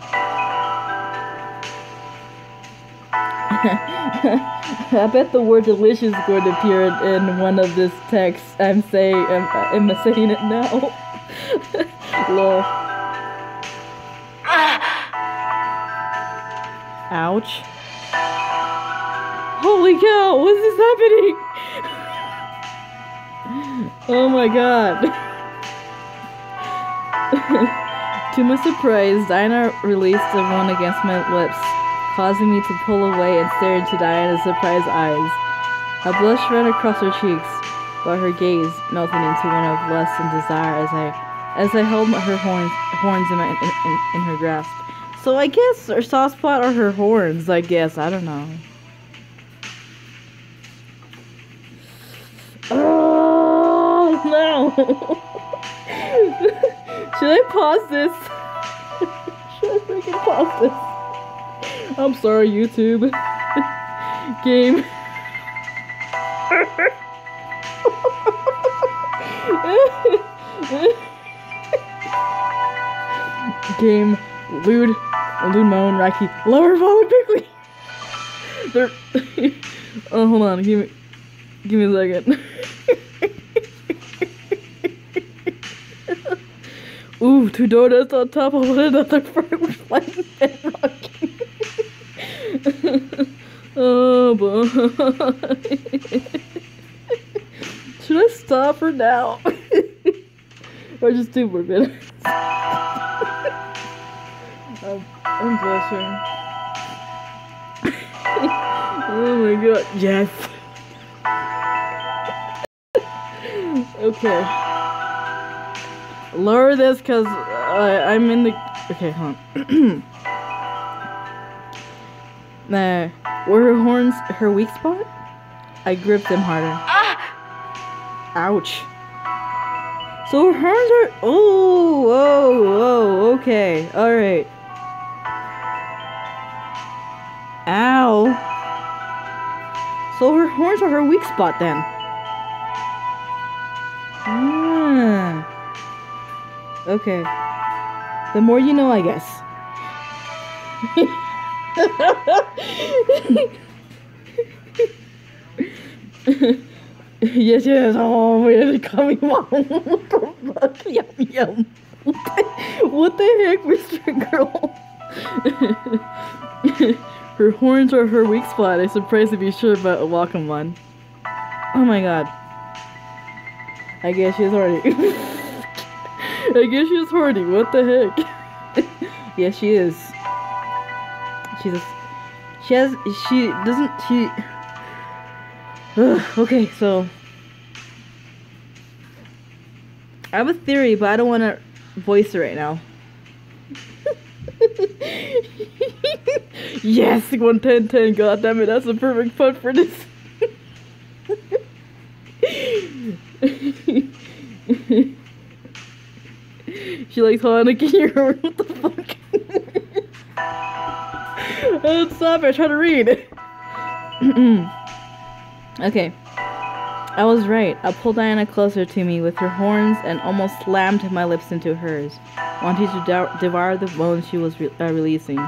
I bet the word delicious is going to appear in one of this texts. I'm saying it now. Lol. Ouch. Holy cow, what is happening? Oh my god. To my surprise, Diana released a moan against my lips, causing me to pull away and stare into Diana's surprised eyes. A blush ran across her cheeks, but her gaze melted into one of lust and desire as I held her horns in her grasp. So I guess her soft spot are her horns, I guess. I don't know. Oh, no. Should I pause this? Should I freaking pause this? I'm sorry, YouTube. Game. Game. Lewd moan, Raki. Lower volume quickly! Oh, hold on. Give me a second. Ooh, 2 donuts on top of one another for flying and rocking. Oh boy. Should I stop for now? Or just 2 more minutes? I'm blushing. Oh my god, yes. Okay. Lower this because I'm in the... Okay, hold on. Were her horns her weak spot? I gripped them harder. Ouch. So her horns are... Oh, okay. Alright. Ow. So her horns are her weak spot then. Okay. The more you know, I guess. Yes. Oh, where's it coming from? What the fuck? Yum. What the heck, Mr. Girl? Her horns are her weak spot. I'm surprised to be sure, but a welcome one. Oh my god. I guess she's horny. I guess she's horny. What the heck? Yes, she is. Okay, so I have a theory, but I don't want to voice it right now. Yes, 11010. God damn it, that's the perfect fun for this. She likes Hana. Can you hear what the fuck? Oh, stop it! I try to read. Okay. I was right. I pulled Diana closer to me with her horns and almost slammed my lips into hers, wanting to devour the bones she was releasing.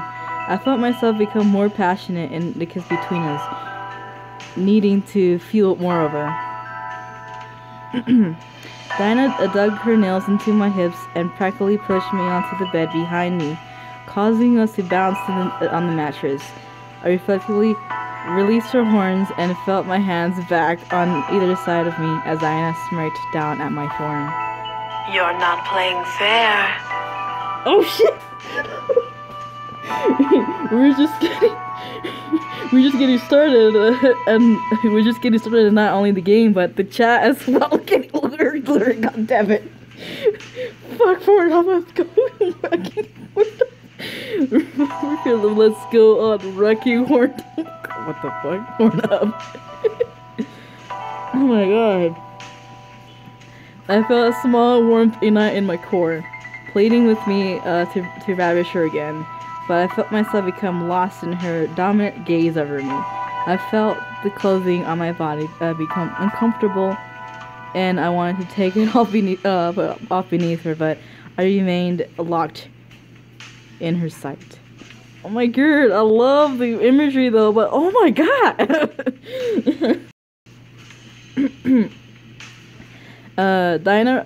I felt myself become more passionate in the kiss between us, needing to feel more of her. Diana dug her nails into my hips and practically pushed me onto the bed behind me, causing us to bounce on the mattress. I reflectively released her horns and felt my hands back on either side of me as Diana smirked down at my form. You're not playing fair. Oh shit! We're just getting started, and we're just getting started. Not only the game, but the chat as well. Getting blurred. God damn it! Fuck for it. Let's go. Let's go on wrecking horn. What the fuck? Horn up. Oh my god! I felt a small warmth in my core, pleading with me to ravish her again. But I felt myself become lost in her dominant gaze over me. I felt the clothing on my body become uncomfortable, and I wanted to take it off beneath her, but I remained locked in her sight. Oh my god, I love the imagery though, but oh my god! Diana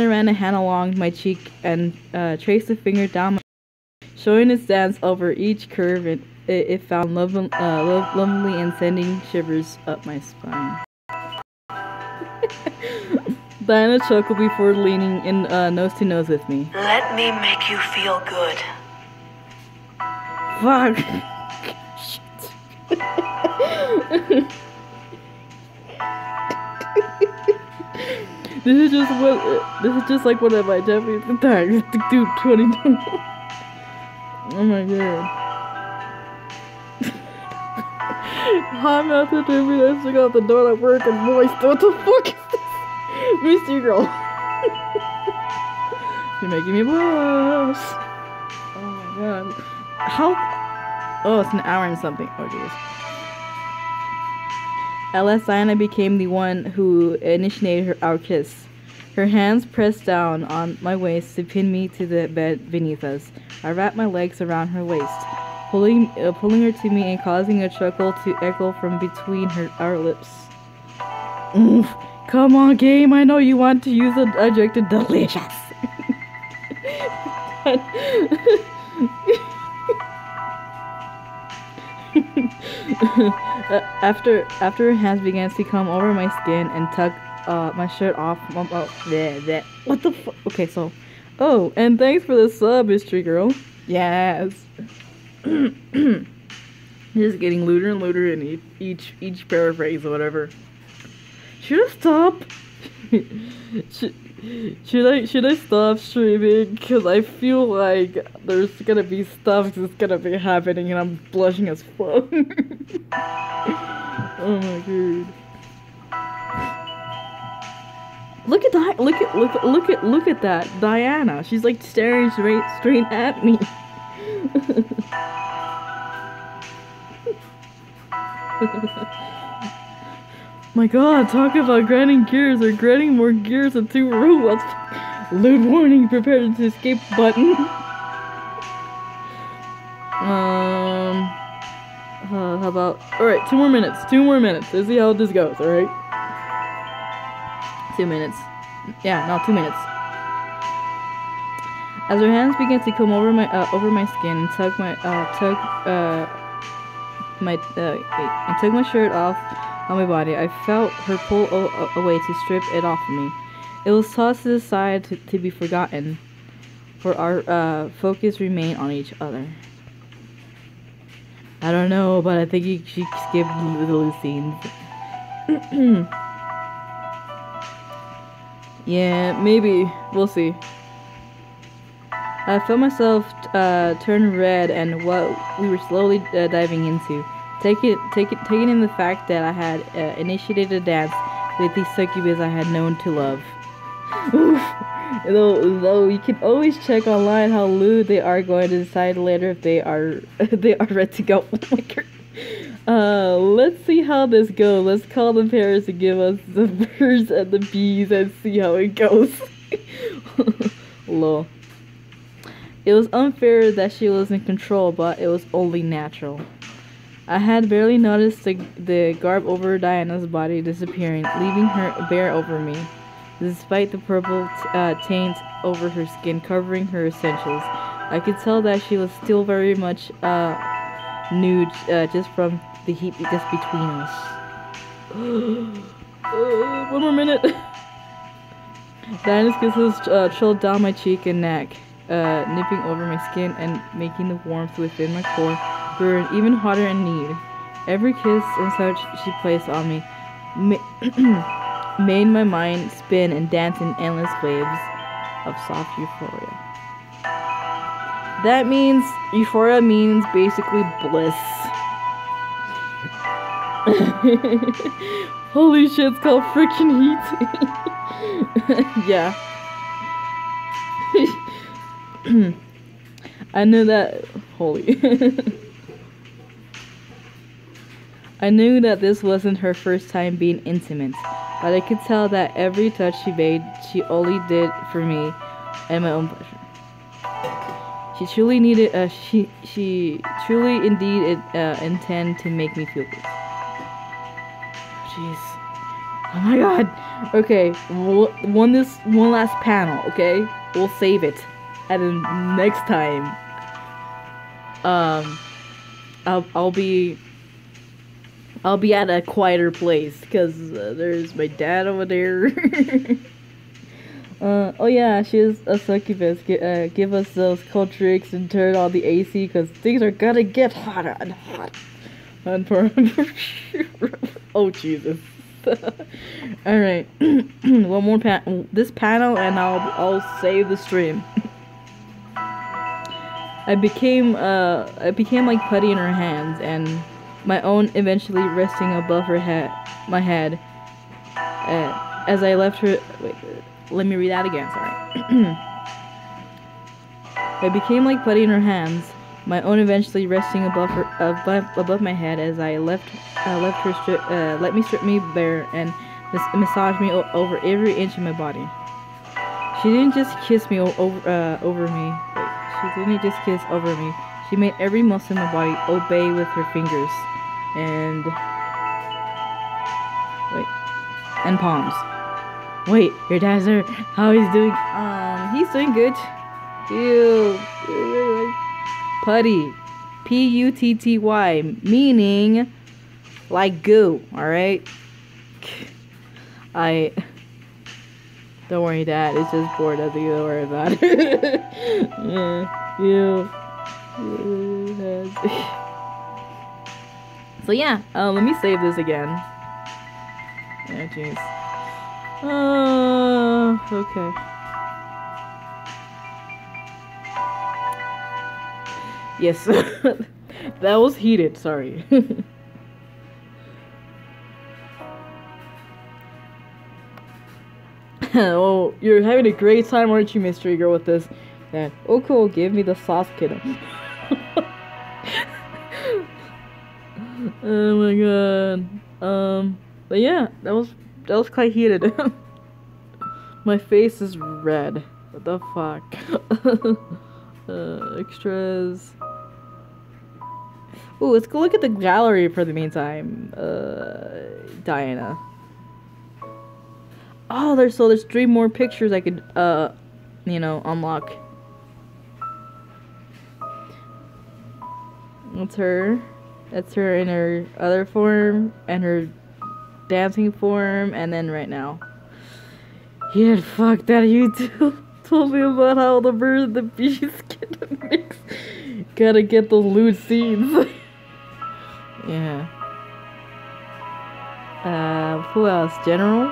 ran a hand along my cheek and traced a finger down. showing its dance over each curve, and it found lovely and sending shivers up my spine. Diana chuckled before leaning in nose to nose with me. Let me make you feel good. Fuck. This is just like one of my Japanese attacks. Dude, 2020. Oh my god. Hot mouth after me, I stick out the door at work and moist. What the fuck is this? Misty girl. You're making me blush. Oh my god. How? Oh, it's an hour and something. Oh jeez. At last, Diana became the one who initiated our kiss. Her hands pressed down on my waist to pin me to the bed beneath us. I wrapped my legs around her waist, pulling her to me and causing a chuckle to echo from between our lips. Oof. Come on, game. I know you want to use the adjective delicious. After her hands began to come over my skin and tug my shirt off. What the fuck? Okay, so. Oh, and thanks for the sub, mystery girl. Yes. Just getting looter and looter in each paraphrase or whatever. Should I stop? Should I stop streaming? Cause I feel like there's gonna be stuff that's gonna be happening and I'm blushing as fuck. Oh my god. Look at that! Look at that, Diana. She's like staring straight at me. My god, talk about grinding gears or grinding more gears in 2 robots. Loot warning, prepare to escape button. How about, alright, 2 more minutes. Let's see how this goes, alright? 2 minutes. Yeah, no, 2 minutes. As her hands began to come over my skin and took my shirt off on my body, I felt her pull away to strip it off of me. It was tossed to the side to be forgotten, for our focus remained on each other. I don't know, but I think she skipped the loose scenes. Yeah, maybe. We'll see. I felt myself turn red and what we were slowly diving into. Taking in the fact that I had initiated a dance with the succubus I had known to love. Oof. Though you can always check online how lewd they are going to decide later if they are ready to go. Oh my god. Let's see how this goes. Let's call the parents to give us the birds and the bees and see how it goes. Lol. It was unfair that she was in control, but it was only natural. I had barely noticed the garb over Diana's body disappearing, leaving her bare over me, despite the purple taint over her skin covering her essentials. I could tell that she was still very much nude, just from the heat just between us. 1 more minute. Diana's kisses trilled down my cheek and neck, nipping over my skin and making the warmth within my core burn even hotter and need. Every kiss and touch she placed on me made my mind spin and dance in endless waves of soft euphoria. That means, euphoria means basically bliss. Holy shit, it's called friction heat. Yeah. I knew that. Holy. I knew that this wasn't her first time being intimate, but I could tell that every touch she made, she only did for me and my own pleasure. She truly needed. She truly indeed intend to make me feel good. Jeez. Oh my god. Okay. One last panel. Okay. We'll save it. And then next time. I'll be at a quieter place because there's my dad over there. Oh yeah, she's a succubus. Give us those cold tricks and turn on the AC because things are gonna get hotter and hot. Oh Jesus. Alright. One more this panel and I'll save the stream. I became like putty in her hands and my own eventually resting above my head. As I left her let me read that again, sorry. I became like putty in her hands, my own eventually resting above my head as I let me strip me bare and massage me over every inch of my body. She didn't just kiss me over me. She didn't just kiss over me. She made every muscle in my body obey with her fingers and palms. Wait, your dad's there. How he's doing? He's doing good. Ew. Putty. P-U-T-T-Y. Meaning like goo, alright? Don't worry, Dad. It's just bored. Nothing to worry about it. Yeah. So yeah, let me save this again. Yeah, jeez. Okay. Yes, that was heated, sorry. Oh, you're having a great time, aren't you, mystery girl, with this? Then, oh cool, give me the sauce, kiddo. Oh my god. But yeah, that was quite heated. My face is red. What the fuck? Extras. Ooh, let's go look at the gallery for the meantime. Diana. Oh, there's 3 more pictures I could unlock. That's her. That's her in her other form and her dancing form, and then right now. Yeah, fuck that, you two told me about how the bird and the bees get mixed. Gotta get those lewd scenes. Yeah. Who else? General?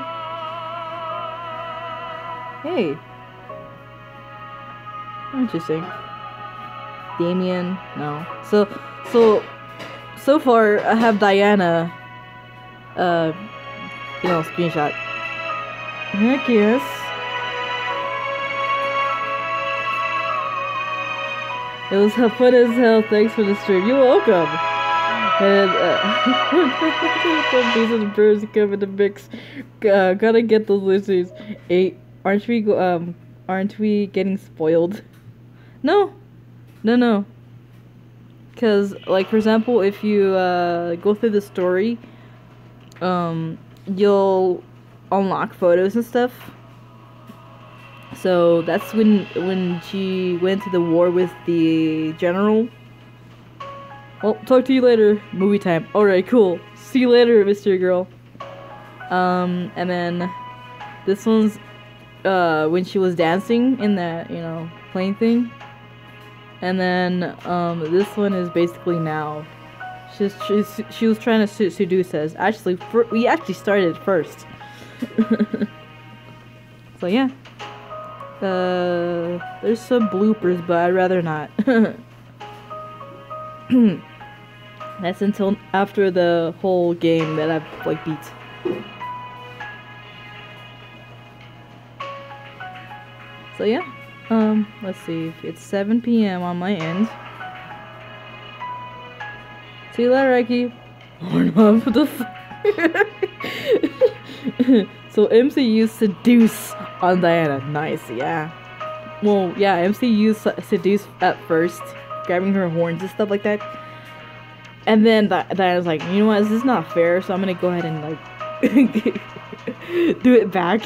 Hey. Interesting. Damien? No. So far I have Diana screenshot. Heck yes. It was fun as hell. Thanks for the stream. You're welcome. And these are the birds that come in the mix. Gotta get those lizards. Hey, aren't we getting spoiled? No. Because, like, for example, if you go through the story, you'll unlock photos and stuff. So that's when she went to the war with the general. Well, talk to you later. Movie time. Alright, cool. See you later, mystery girl. And then this one's when she was dancing in that, plane thing. And then this one is basically now. She was trying to seduce us. Actually, we actually started first. So yeah. There's some bloopers, but I'd rather not. That's until after the whole game that I've like beat. So yeah. Let's see. It's 7 p.m. on my end. See you later, Reiki. So MC used Seduce on Diana. Nice, yeah. Well, yeah, MC used Seduce at first, grabbing her horns and stuff like that. And then Diana's like, you know what, this is not fair, so I'm gonna go ahead and like do it back.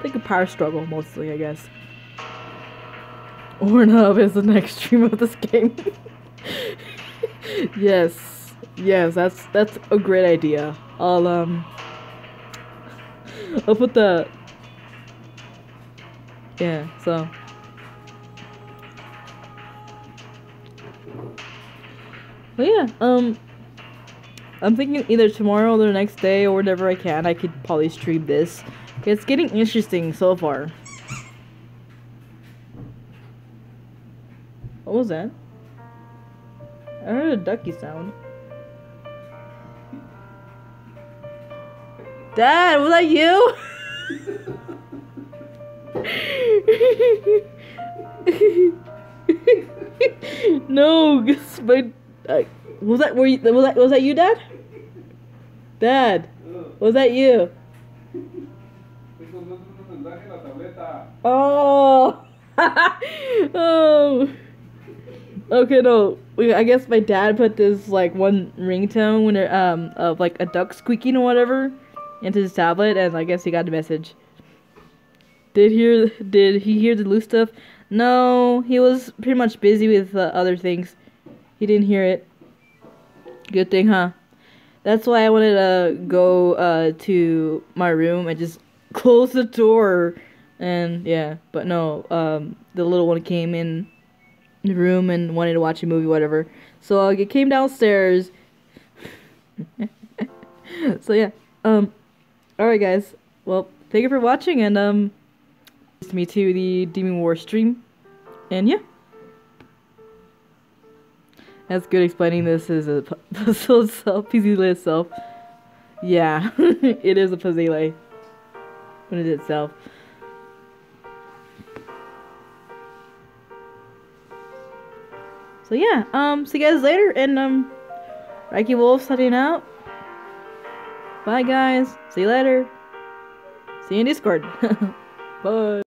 Like a power struggle, mostly, I guess. Pornhub is the next stream of this game. Yes, that's a great idea. I'll put the so but yeah, I'm thinking either tomorrow or the next day or whenever I can, I could probably stream this. It's getting interesting so far. What was that? I heard a ducky sound. Dad, was that you? No, but was that you, Dad? Dad, was that you? Oh. Oh. Okay, no. I guess my dad put this like one ringtone when of like a duck squeaking or whatever into his tablet, and I guess he got the message. Did he hear the loose stuff? No, he was pretty much busy with other things. He didn't hear it. Good thing, huh? That's why I wanted to go to my room and just close the door, and yeah, but no, the little one came in the room and wanted to watch a movie, whatever. So I came downstairs. So yeah, alright guys, well, thank you for watching, and me to the Demon War stream, and yeah. That's good explaining this as a puzzle itself, puzzle itself. Yeah, it is a puzzle when it itself. So yeah, see you guys later, and Rocky Wolf signing out. Bye guys, see you later. See you in Discord. Bye.